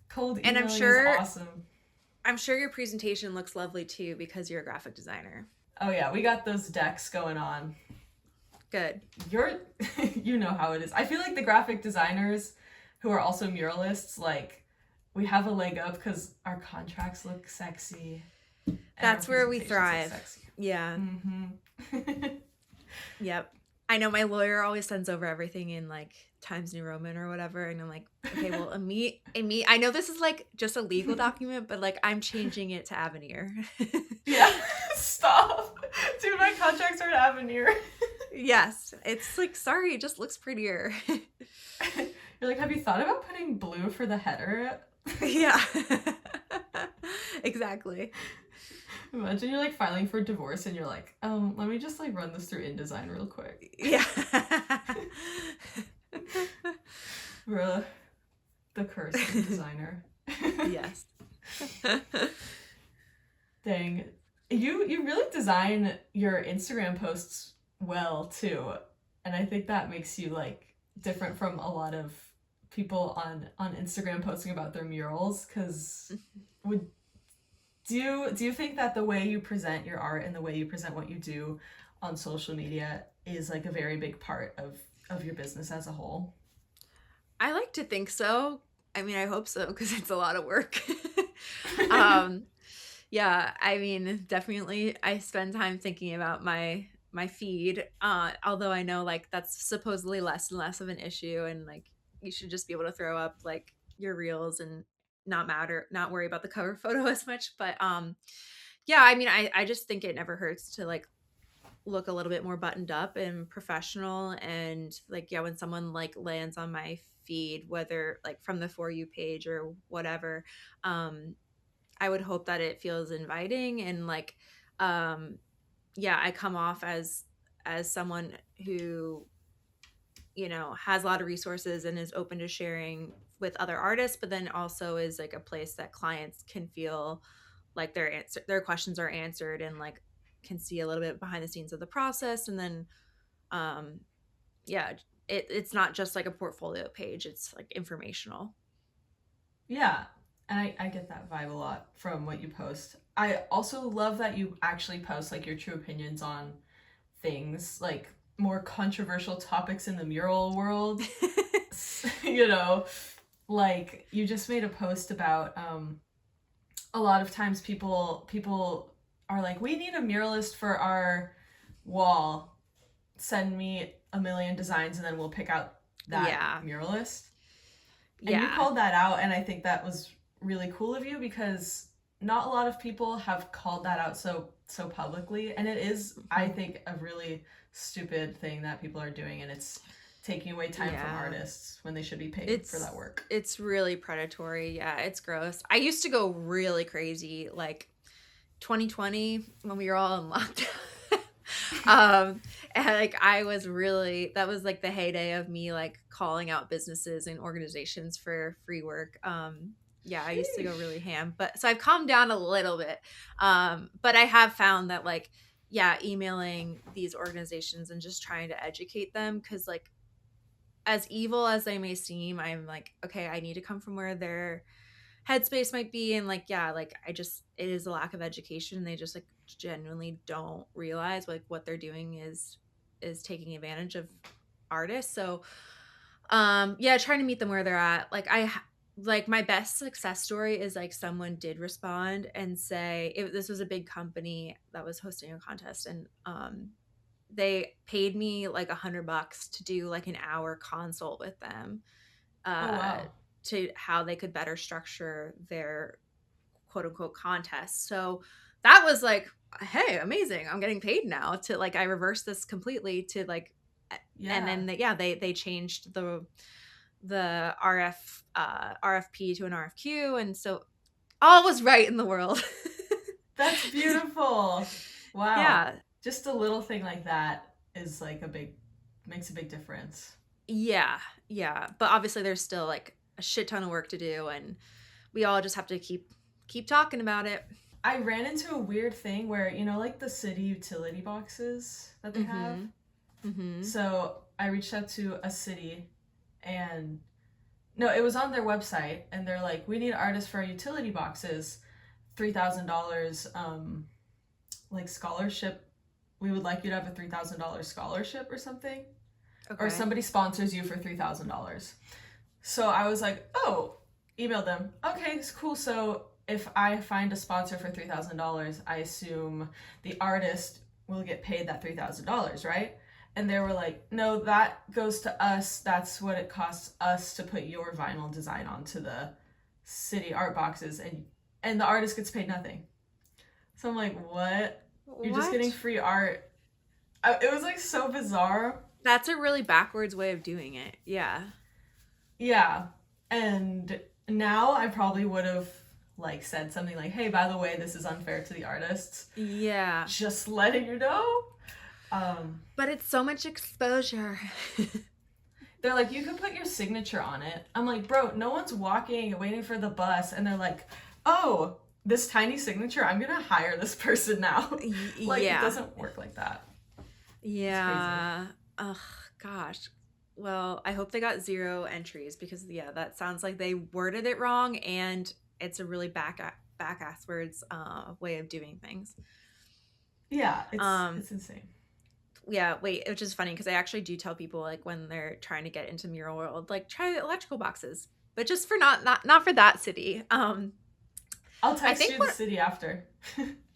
Speaker 2: cold
Speaker 1: And
Speaker 2: emailing is awesome.
Speaker 1: I'm sure your presentation looks lovely too because you're a graphic designer.
Speaker 2: Oh yeah, we got those decks going on.
Speaker 1: Good.
Speaker 2: You're you know how it is. I feel like the graphic designers who are also muralists, like we have a leg up because our contracts look sexy and our
Speaker 1: That's where we
Speaker 2: presentations look
Speaker 1: thrive.
Speaker 2: sexy.
Speaker 1: Yeah.
Speaker 2: Mm-hmm.
Speaker 1: Yep. I know my lawyer always sends over everything in like Times New Roman or whatever, and I'm like, okay, well, a me. I know this is like just a legal document, but like I'm changing it to Avenir.
Speaker 2: Yeah. Stop. Dude, my contracts are at Avenir.
Speaker 1: Yes, it's like sorry, it just looks prettier.
Speaker 2: You're like, have you thought about putting blue for the header?
Speaker 1: Yeah, exactly.
Speaker 2: Imagine you're like filing for divorce and you're like, let me just like run this through InDesign real quick.
Speaker 1: Yeah.
Speaker 2: Bruh, the curse of designer.
Speaker 1: Yes.
Speaker 2: Dang. You really design your Instagram posts well too. And I think that makes you like different from a lot of people on Instagram posting about their murals cuz would do you think that the way you present your art and the way you present what you do on social media is like a very big part of your business as a whole?
Speaker 1: I like to think so. I mean, I hope so because it's a lot of work. um, yeah, I mean, definitely I spend time thinking about my my feed. Although I know like that's supposedly less and less of an issue, and like you should just be able to throw up like your reels and not worry about the cover photo as much. But yeah, I mean, I just think it never hurts to like look a little bit more buttoned up and professional. And like, yeah, when someone like lands on my feed, whether like from the For You page or whatever, um I would hope that it feels inviting and like, um yeah, I come off as someone who, you know, has a lot of resources and is open to sharing with other artists, but then also is like a place that clients can feel like their questions are answered, and like can see a little bit behind the scenes of the process. And then um yeah, it's not just like a portfolio page, it's like informational.
Speaker 2: Yeah, and I get that vibe a lot from what you post. I also love that you actually post like your true opinions on things, like more controversial topics in the mural world. You know, like you just made a post about a lot of times people are like, we need a muralist for our wall. Send me a million designs and then we'll pick out that
Speaker 1: Yeah.
Speaker 2: muralist. And you
Speaker 1: Yeah.
Speaker 2: called that out, and I think that was really cool of you because not a lot of people have called that out so publicly, and it is, I think, a really stupid thing that people are doing, and it's taking away time from
Speaker 1: Yeah.
Speaker 2: artists when they should be paid for
Speaker 1: It's
Speaker 2: that work.
Speaker 1: it's really predatory. Yeah, it's gross. I used to go really crazy like 2020 when we were all in lockdown. And like I was really, that was like the heyday of me like calling out businesses and organizations for free work. Yeah, I used to go
Speaker 2: Sheesh.
Speaker 1: really ham, but so I've calmed down a little bit. But I have found that like, yeah, emailing these organizations and just trying to educate them, because like as evil as they may seem, I'm like, okay, I need to come from where their headspace might be. And like, yeah, like I just, it is a lack of education. They just like genuinely don't realize like what they're doing is taking advantage of artists. So yeah, trying to meet them where they're at. Like like my best success story is like someone did respond and say this was a big company that was hosting a contest, and they paid me like $100 to do like an hour consult with them,
Speaker 2: Oh
Speaker 1: uh,
Speaker 2: wow.
Speaker 1: to how they could better structure their quote unquote contest. So that was like, hey, amazing. I'm getting paid now to like, I reversed this completely to like, and
Speaker 2: Yeah.
Speaker 1: then yeah, they changed the RFP to an RFQ. And so all was right in the world.
Speaker 2: That's beautiful. Wow.
Speaker 1: Yeah.
Speaker 2: Just a little thing like that is like a big makes a big difference.
Speaker 1: Yeah. Yeah. But obviously there's still like a shit ton of work to do, and we all just have to keep talking about it.
Speaker 2: I ran into a weird thing where, you know, like the city utility boxes that they have.
Speaker 1: Mhm. Mhm.
Speaker 2: So I reached out to a city and no, it was on their website and they're like, we need artists for our utility boxes, $3,000 like scholarship. We would like you to have a $3,000 scholarship or something. Or
Speaker 1: Okay.
Speaker 2: somebody sponsors you for $3,000. So I was like, oh, email them. Okay, it's cool. So if I find a sponsor for $3,000, I assume the artist will get paid that $3,000, right? And they were like, no, that goes to us. That's what it costs us to put your vinyl design onto the city art boxes, and the artist gets paid nothing. So I'm like, what? You're just getting
Speaker 1: What?
Speaker 2: free art. It was like so bizarre.
Speaker 1: That's a really backwards way of doing it. Yeah.
Speaker 2: Yeah. And now I probably would have like said something like, "Hey, by the way, this is unfair to the artists."
Speaker 1: Yeah.
Speaker 2: Just letting you know. Um,
Speaker 1: But it's so much exposure.
Speaker 2: they're like, "You can put your signature on it." I'm like, "Bro, no one's walking and waiting for the bus." And they're like, "Oh, this tiny signature, I'm going to hire this person now." Like it
Speaker 1: Yeah.
Speaker 2: doesn't work like that. It's crazy.
Speaker 1: Yeah. Ugh, gosh. Well, I hope they got 0 entries, because yeah, that sounds like they worded it wrong, and it's a really back asswards way of doing things.
Speaker 2: Yeah, it's
Speaker 1: Um
Speaker 2: it's insane.
Speaker 1: yeah, wait, which is funny because I actually do tell people like when they're trying to get into mural world, like try electrical boxes, but just for not for that city.
Speaker 2: I'll
Speaker 1: I
Speaker 2: text
Speaker 1: think
Speaker 2: you the
Speaker 1: what
Speaker 2: city after.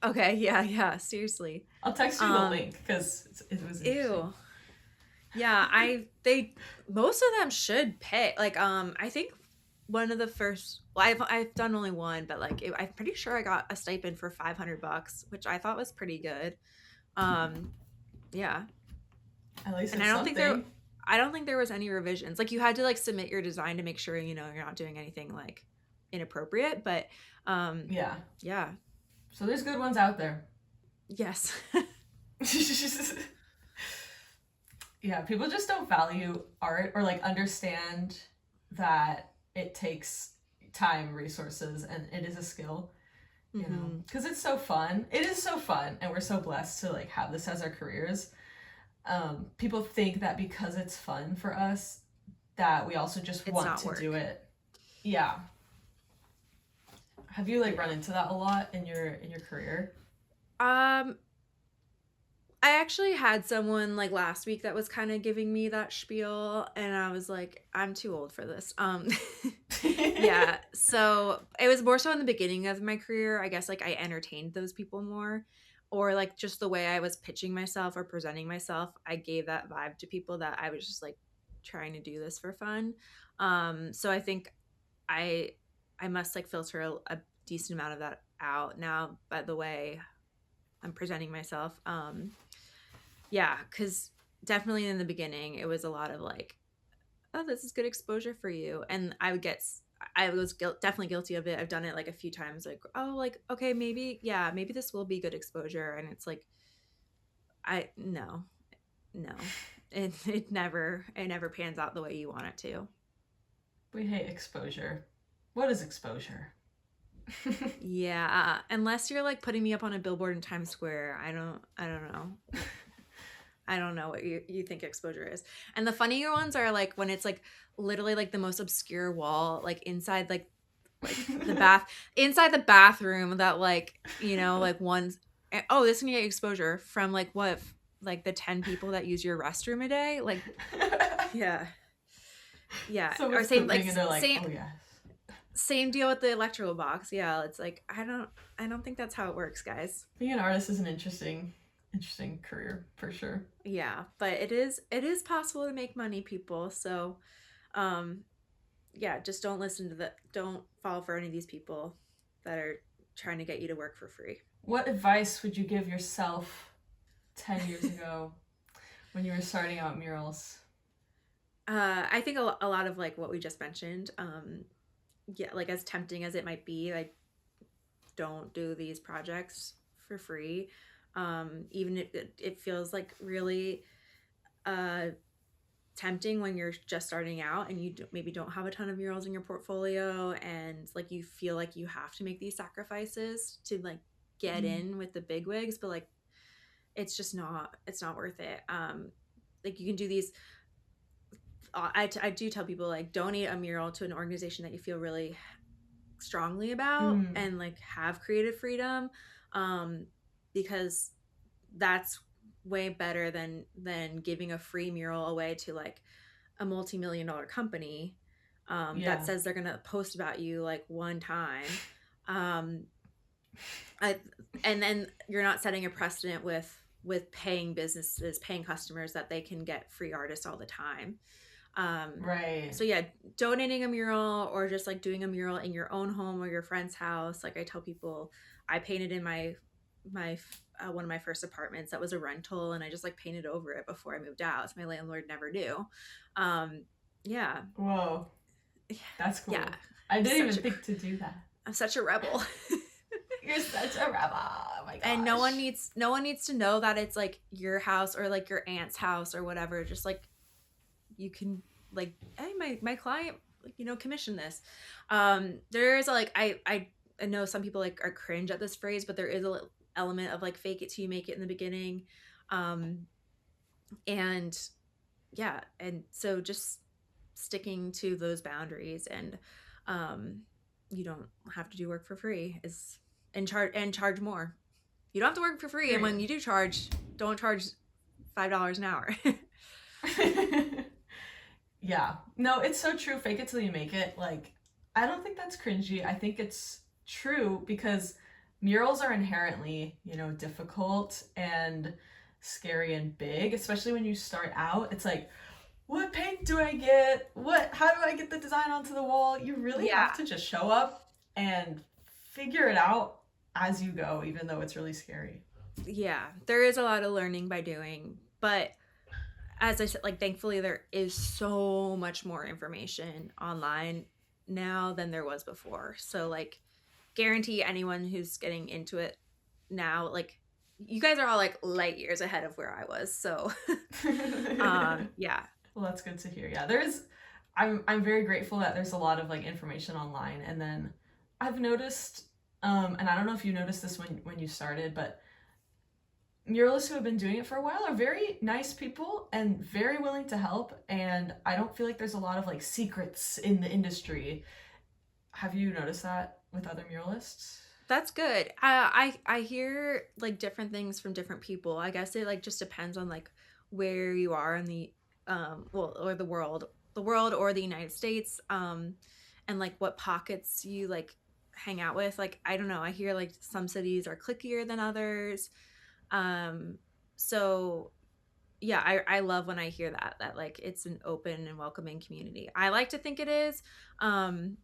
Speaker 1: Okay, yeah, yeah, seriously.
Speaker 2: I'll text you the
Speaker 1: Um,
Speaker 2: link because it was interesting.
Speaker 1: Ew. Yeah, they most of them should pay. Like, I think one of the first. Well, I've done only one, but like, I'm pretty sure I got a stipend for $500, which I thought was pretty good. Um, yeah,
Speaker 2: At least
Speaker 1: and
Speaker 2: it's something.
Speaker 1: I don't think there was any revisions. Like, you had to like submit your design to make sure you're not doing anything like inappropriate. But, um,
Speaker 2: Yeah.
Speaker 1: yeah,
Speaker 2: So there's good ones out there.
Speaker 1: yes,
Speaker 2: Yeah, people just don't value art or like understand that it takes time, resources, and it is a skill, you know,
Speaker 1: hmm,
Speaker 2: because it's so fun. It is so fun, and we're so blessed to like have this as our careers. People think that because it's fun for us, that we also just
Speaker 1: it's
Speaker 2: want
Speaker 1: not
Speaker 2: to do
Speaker 1: work.
Speaker 2: it. Yeah. Have you like run
Speaker 1: Yeah.
Speaker 2: into that a lot in your career?
Speaker 1: Um, I actually had someone like last week that was kind of giving me that spiel, and I was like, I'm too old for this. Yeah. So it was more so in the beginning of my career. I guess like I entertained those people more, or like just the way I was pitching myself or presenting myself. I gave that vibe to people that I was just like trying to do this for fun. So I think I I must like filter a decent amount of that out now by the way I'm presenting myself. Yeah, because definitely in the beginning, it was a lot of like, oh, this is good exposure for you. And I was definitely guilty of it. I've done it like a few times, like, oh, like, okay, maybe, yeah, maybe this will be good exposure. And it's like, no, no, it never pans out the way you want it to.
Speaker 2: We hate exposure. What is exposure?
Speaker 1: Yeah, unless you're like putting me up on a billboard in Times Square, I don't know. I don't know what you think exposure is. And the funnier ones are like when it's like literally like the most obscure wall, like inside like the bath inside the bathroom that like, like one's oh, this can get exposure from like what like the 10 people that use your restroom a day. Like, yeah. Yeah. Or
Speaker 2: Someone's
Speaker 1: same like
Speaker 2: pooping and they're like,
Speaker 1: same
Speaker 2: oh yes.
Speaker 1: same deal with the electrical box. Yeah. It's like I don't think that's how it works, guys.
Speaker 2: Being an artist is an interesting career for sure.
Speaker 1: Yeah. But it is possible to make money, people. So um yeah, just don't fall for any of these people that are trying to get you to work for free.
Speaker 2: What advice would you give yourself 10 years ago when you were starting out murals?
Speaker 1: I think a lot of like what we just mentioned, yeah, like as tempting as it might be, like don't do these projects for free. Even if it feels like really uh, tempting when you're just starting out and maybe don't have a ton of murals in your portfolio, and like you feel like you have to make these sacrifices to like get
Speaker 2: Mm.
Speaker 1: in with the big wigs, but like it's not worth it. Like you can do these. I do tell people like donate a mural to an organization that you feel really strongly about
Speaker 2: Mm.
Speaker 1: and like have creative freedom, um, because that's way better than giving a free mural away to like a multi-million-dollar company, that
Speaker 2: Yeah.
Speaker 1: says they're gonna post about you like one time, um, I, and then you're not setting a precedent with paying businesses, paying customers that they can get free artists all the time.
Speaker 2: Right.
Speaker 1: So yeah, donating a mural or just like doing a mural in your own home or your friend's house. Like I tell people, I painted in my one of my first apartments that was a rental, and I just like painted over it before I moved out. So my landlord never knew. Um, yeah,
Speaker 2: Whoa. That's
Speaker 1: yeah.
Speaker 2: cool. I
Speaker 1: I'm
Speaker 2: didn't
Speaker 1: such
Speaker 2: even
Speaker 1: a
Speaker 2: think to do that.
Speaker 1: I'm such a rebel.
Speaker 2: You're such a rebel. Oh my
Speaker 1: And
Speaker 2: gosh.
Speaker 1: no one needs to know that it's like your house or like your aunt's house or whatever. Just like you can like, hey, my client, commission this. There is like I know some people like are cringe at this phrase, but there is a element of like fake it till you make it in the beginning. um and yeah, and so just sticking to those boundaries, and um you don't have to do work for free is and charge more. You don't have to work for free, and when
Speaker 2: Period.
Speaker 1: you do charge, don't charge $5 an hour.
Speaker 2: Yeah. No, it's so true. Fake it till you make it. Like, I don't think that's cringy. I think it's true because murals are inherently, difficult and scary and big, especially when you start out. It's like, what paint do I get? How do I get the design onto the wall? You really
Speaker 1: Yeah.
Speaker 2: have to just show up and figure it out as you go, even though it's really scary.
Speaker 1: Yeah. There is a lot of learning by doing, but as I said, like thankfully there is so much more information online now than there was before. So like guarantee anyone who's getting into it now, like you guys are all like light years ahead of where I was. So yeah.
Speaker 2: Well, that's good to hear. Yeah, I'm very grateful that there's a lot of like information online, and then I've noticed, and I don't know if you noticed this when you started, but muralists who have been doing it for a while are very nice people and very willing to help, and I don't feel like there's a lot of like secrets in the industry. Have you noticed that with other muralists?
Speaker 1: That's good. I hear like different things from different people. I guess it like just depends on like where you are in the well, or the world or the United States, and like what pockets you like hang out with. Like I don't know. I hear like some cities are cliquier than others. Um, so yeah, I love when I hear that like it's an open and welcoming community. I like to think it is. Um,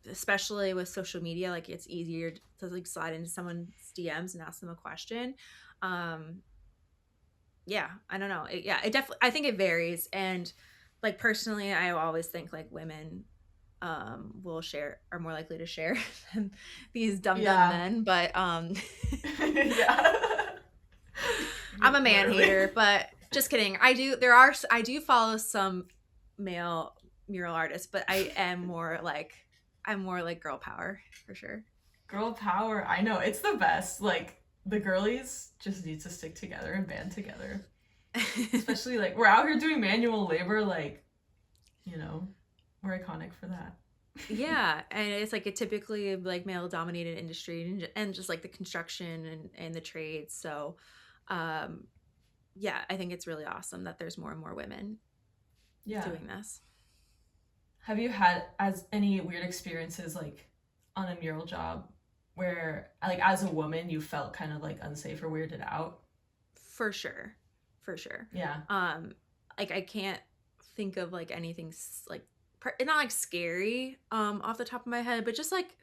Speaker 1: especially with social media, like it's easier to like slide into someone's DMs and ask them a question. um yeah, I don't know, yeah, it definitely, I think it varies. And like personally I always think like women will share, are more likely to share than these dumb
Speaker 2: Yeah.
Speaker 1: men, but
Speaker 2: Yeah.
Speaker 1: I'm a man
Speaker 2: Literally.
Speaker 1: hater, but just kidding. I do follow some male mural artists, but I'm more like girl power for sure.
Speaker 2: Girl power. I know. It's the best. Like, the girlies just need to stick together and band together. Especially, like, we're out here doing manual labor. Like, you know, we're iconic for that.
Speaker 1: Yeah, and it's like a typically like male dominated industry, and just like the construction and the trades. So, um, yeah, I think it's really awesome that there's more and more women
Speaker 2: Yeah.
Speaker 1: doing this.
Speaker 2: Have you had as any weird experiences, like, on a mural job where, like, as a woman, you felt kind of, like, unsafe or weirded out?
Speaker 1: For sure, for sure.
Speaker 2: Yeah.
Speaker 1: Um, like I can't think of like anything like not like scary off the top of my head, but just like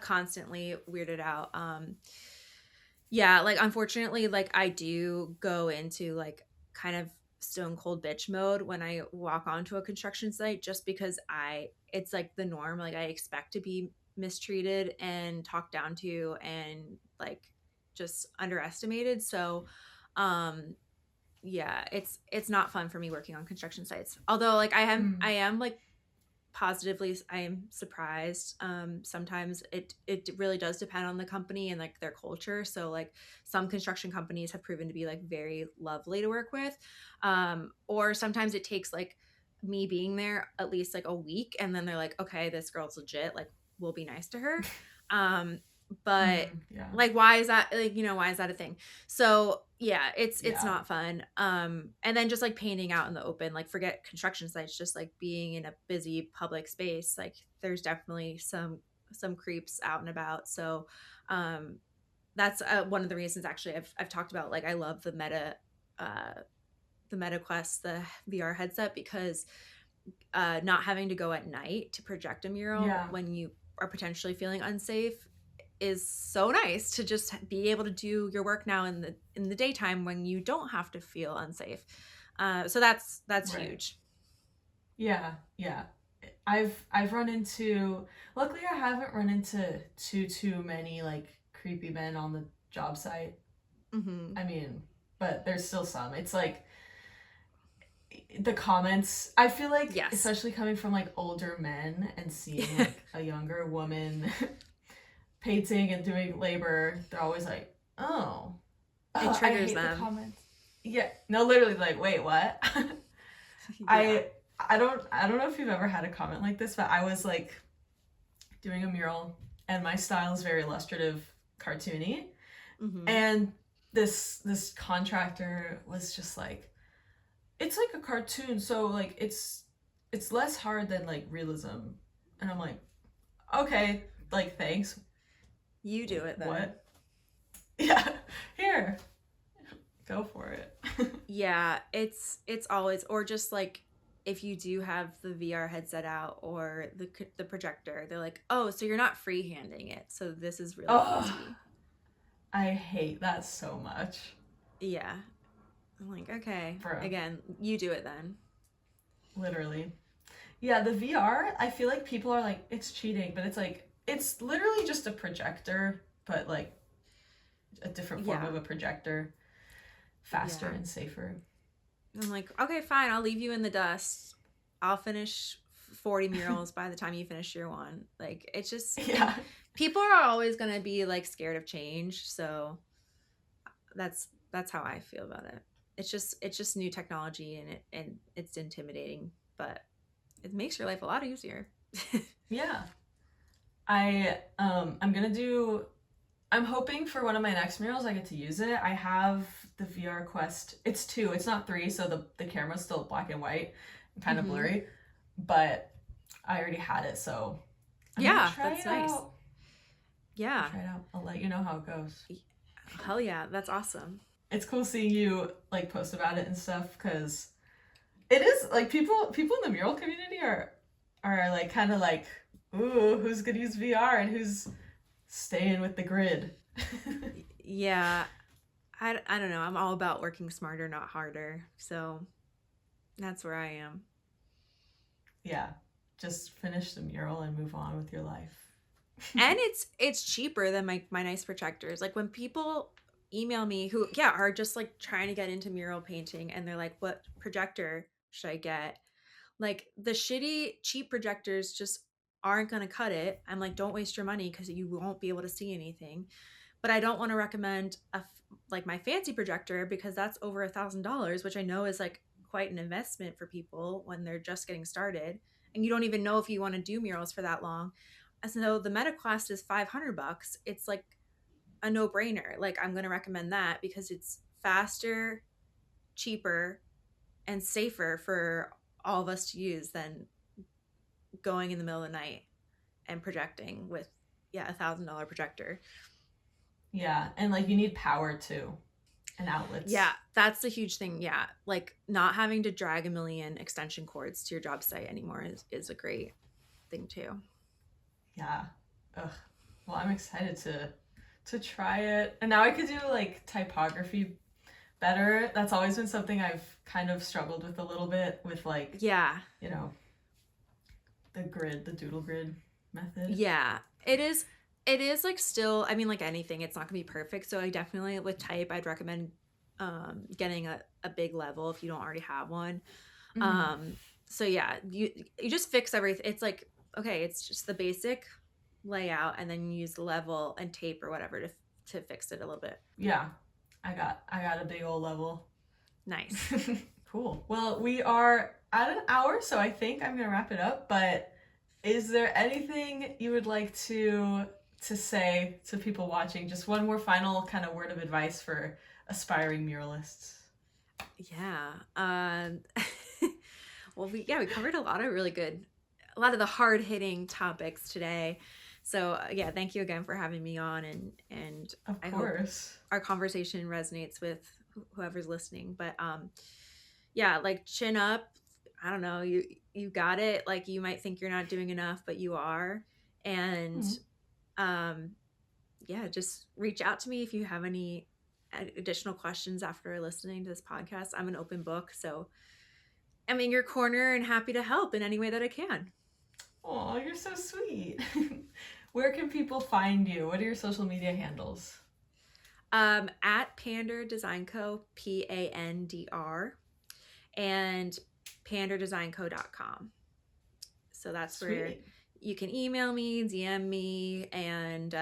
Speaker 1: constantly weirded out. Yeah, like unfortunately, like I do go into like kind of stone cold bitch mode when I walk onto a construction site, just because it's like the norm. Like I expect to be mistreated and talked down to and like just underestimated. So, um, yeah, it's not fun for me working on construction sites. Although like
Speaker 2: Mm.
Speaker 1: I am like positively, I am surprised. Sometimes it really does depend on the company and like their culture. So like some construction companies have proven to be like very lovely to work with, or sometimes it takes like me being there at least like a week, and then they're like, okay, this girl's legit, like we'll be nice to her. um but
Speaker 2: Mm. Yeah.
Speaker 1: like why is that, like, why is that a thing? So yeah, it's
Speaker 2: Yeah.
Speaker 1: not fun. And then just like painting out in the open, like forget construction sites, just like being in a busy public space, like there's definitely some creeps out and about. So um that's one of the reasons actually I've talked about, like I love uh the Meta Quest, the VR headset, because not having to go at night to project a mural
Speaker 2: Yeah.
Speaker 1: when you are potentially feeling unsafe is so nice, to just be able to do your work now in the daytime when you don't have to feel unsafe. So that's
Speaker 2: Right.
Speaker 1: huge.
Speaker 2: Yeah. Yeah. I've run into, luckily I haven't run into too many like creepy men on the job site.
Speaker 1: Hmm.
Speaker 2: I mean, but there's still some. It's like the comments, I feel like,
Speaker 1: Yes,
Speaker 2: especially coming from like older men and seeing like a younger woman painting and doing labor, they're always like, "Oh,
Speaker 1: it
Speaker 2: I
Speaker 1: triggers
Speaker 2: hate the
Speaker 1: them.
Speaker 2: comments." Yeah, no, literally like, "Wait, what?"
Speaker 1: Yeah.
Speaker 2: I I don't know if you've ever had a comment like this, but I was like doing a mural and my style is very illustrative, cartoony,
Speaker 1: Hmm.
Speaker 2: and this contractor was just like, it's like a cartoon, so like it's less hard than like realism. And I'm like, okay, like thanks.
Speaker 1: You do it then.
Speaker 2: What? Yeah, here, go for it.
Speaker 1: Yeah, it's always, or just like if you do have the VR headset out or the projector, they're like, "Oh, so you're not freehanding it. So this is really
Speaker 2: Oh,
Speaker 1: easy."
Speaker 2: I hate that so much.
Speaker 1: Yeah. I'm like, "Okay,
Speaker 2: Bro,
Speaker 1: again, you do it then."
Speaker 2: literally. Yeah, the VR, I feel like people are like, it's cheating, but it's like, it's literally just a projector, but like a different form
Speaker 1: Yeah.
Speaker 2: of a projector, faster
Speaker 1: Yeah.
Speaker 2: and safer.
Speaker 1: I'm like, "Okay, fine. I'll leave you in the dust. I'll finish 40 murals by the time you finish your one." Like, it's just, and
Speaker 2: Yeah,
Speaker 1: people are always going to be like scared of change, so that's how I feel about it. It's just new technology, and it's intimidating, but it makes your life a lot easier.
Speaker 2: yeah. I'm gonna do. I'm hoping for one of my next murals I get to use it. I have the VR Quest. It's 2. It's not 3, so the camera's still black and white, and kind of
Speaker 1: Hmm.
Speaker 2: blurry. But I already had it, so I'm gonna
Speaker 1: Yeah,
Speaker 2: try
Speaker 1: that's
Speaker 2: it
Speaker 1: nice.
Speaker 2: out. I'll
Speaker 1: Yeah.
Speaker 2: try it out. I'll let you know how it goes.
Speaker 1: Hell yeah, that's awesome.
Speaker 2: It's cool seeing you like post about it and stuff because it is like people in the mural community are like kind of like, ooh, who's gonna use VR and who's staying with the grid.
Speaker 1: Yeah, I don't know. I'm all about working smarter, not harder. So that's where I am.
Speaker 2: Yeah, just finish the mural and move on with your life.
Speaker 1: And it's cheaper than my nice projectors. Like when people email me who, yeah, are just like trying to get into mural painting, and they're like, "What projector should I get?" Like the shitty cheap projectors just aren't going to cut it. I'm like, "Don't waste your money because you won't be able to see anything." But I don't want to recommend like my fancy projector because that's over $1,000, which I know is like quite an investment for people when they're just getting started, and you don't even know if you want to do murals for that long. So the meta quest is $500. It's like a no brainer. Like I'm going to recommend that because it's faster, cheaper, and safer for all of us to use than going in the middle of the night and projecting with, yeah, $1,000 projector.
Speaker 2: Yeah, and like you need power too and
Speaker 1: Yeah,
Speaker 2: outlets.
Speaker 1: that's the huge thing. Yeah, like not having to drag a million extension cords to your job site anymore is a great thing too.
Speaker 2: Yeah. Ugh. Well, I'm excited to try it. And now I could do like typography better. That's always been something I've kind of struggled with a little bit with like,
Speaker 1: Yeah,
Speaker 2: you know, the grid, the doodle grid method.
Speaker 1: yeah, it is. It is like still. I mean, like anything, it's not gonna be perfect. So I definitely with type, I'd recommend getting a big level if you don't already have one.
Speaker 2: Mm-hmm.
Speaker 1: Um, so yeah, you just fix everything. It's like, okay, it's just the basic layout, and then you use the level and tape or whatever to fix it a little bit.
Speaker 2: Yeah. I got a big old level.
Speaker 1: Nice.
Speaker 2: Cool. Well, we are at an hour, so I think I'm gonna wrap it up. But is there anything you would like to say to people watching? Just one more final kind of word of advice for aspiring muralists.
Speaker 1: Yeah. Well, we covered a lot of really good, a lot of the hard hitting topics today. So yeah, thank you again for having me on, and
Speaker 2: Of
Speaker 1: I hope
Speaker 2: course.
Speaker 1: our conversation resonates with whoever's listening. But yeah, like chin up. I don't know, you got it. Like you might think you're not doing enough, but you are. And
Speaker 2: Mm.
Speaker 1: um yeah, just reach out to me if you have any additional questions after listening to this podcast. I'm an open book, so I'm in your corner and happy to help in any way that I can.
Speaker 2: Oh, you're so sweet. Where can people find you? What are your social media handles?
Speaker 1: At Pandr Design Co, Pandr, and pandrdesignco.com. So that's where
Speaker 2: Sweet.
Speaker 1: you can email me, DM me, and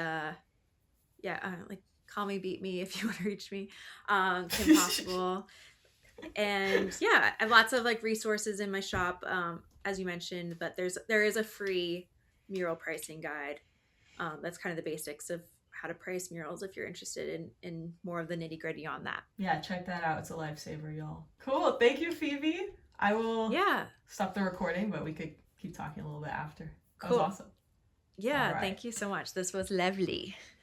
Speaker 1: yeah, like call me, beat me if you want to reach me. Kim Possible. And yeah, I have lots of like resources in my shop, as you mentioned, but there is a free mural pricing guide. That's kind of the basics of how to price murals if you're interested in more of the nitty gritty on that.
Speaker 2: Yeah, check that out. It's a lifesaver, y'all. Cool. Thank you, Phoebe. I will
Speaker 1: Yeah,
Speaker 2: stop the recording, but we could keep talking a little bit after. That was
Speaker 1: cool.
Speaker 2: awesome. All
Speaker 1: Yeah,
Speaker 2: right.
Speaker 1: thank you so much. This was lovely.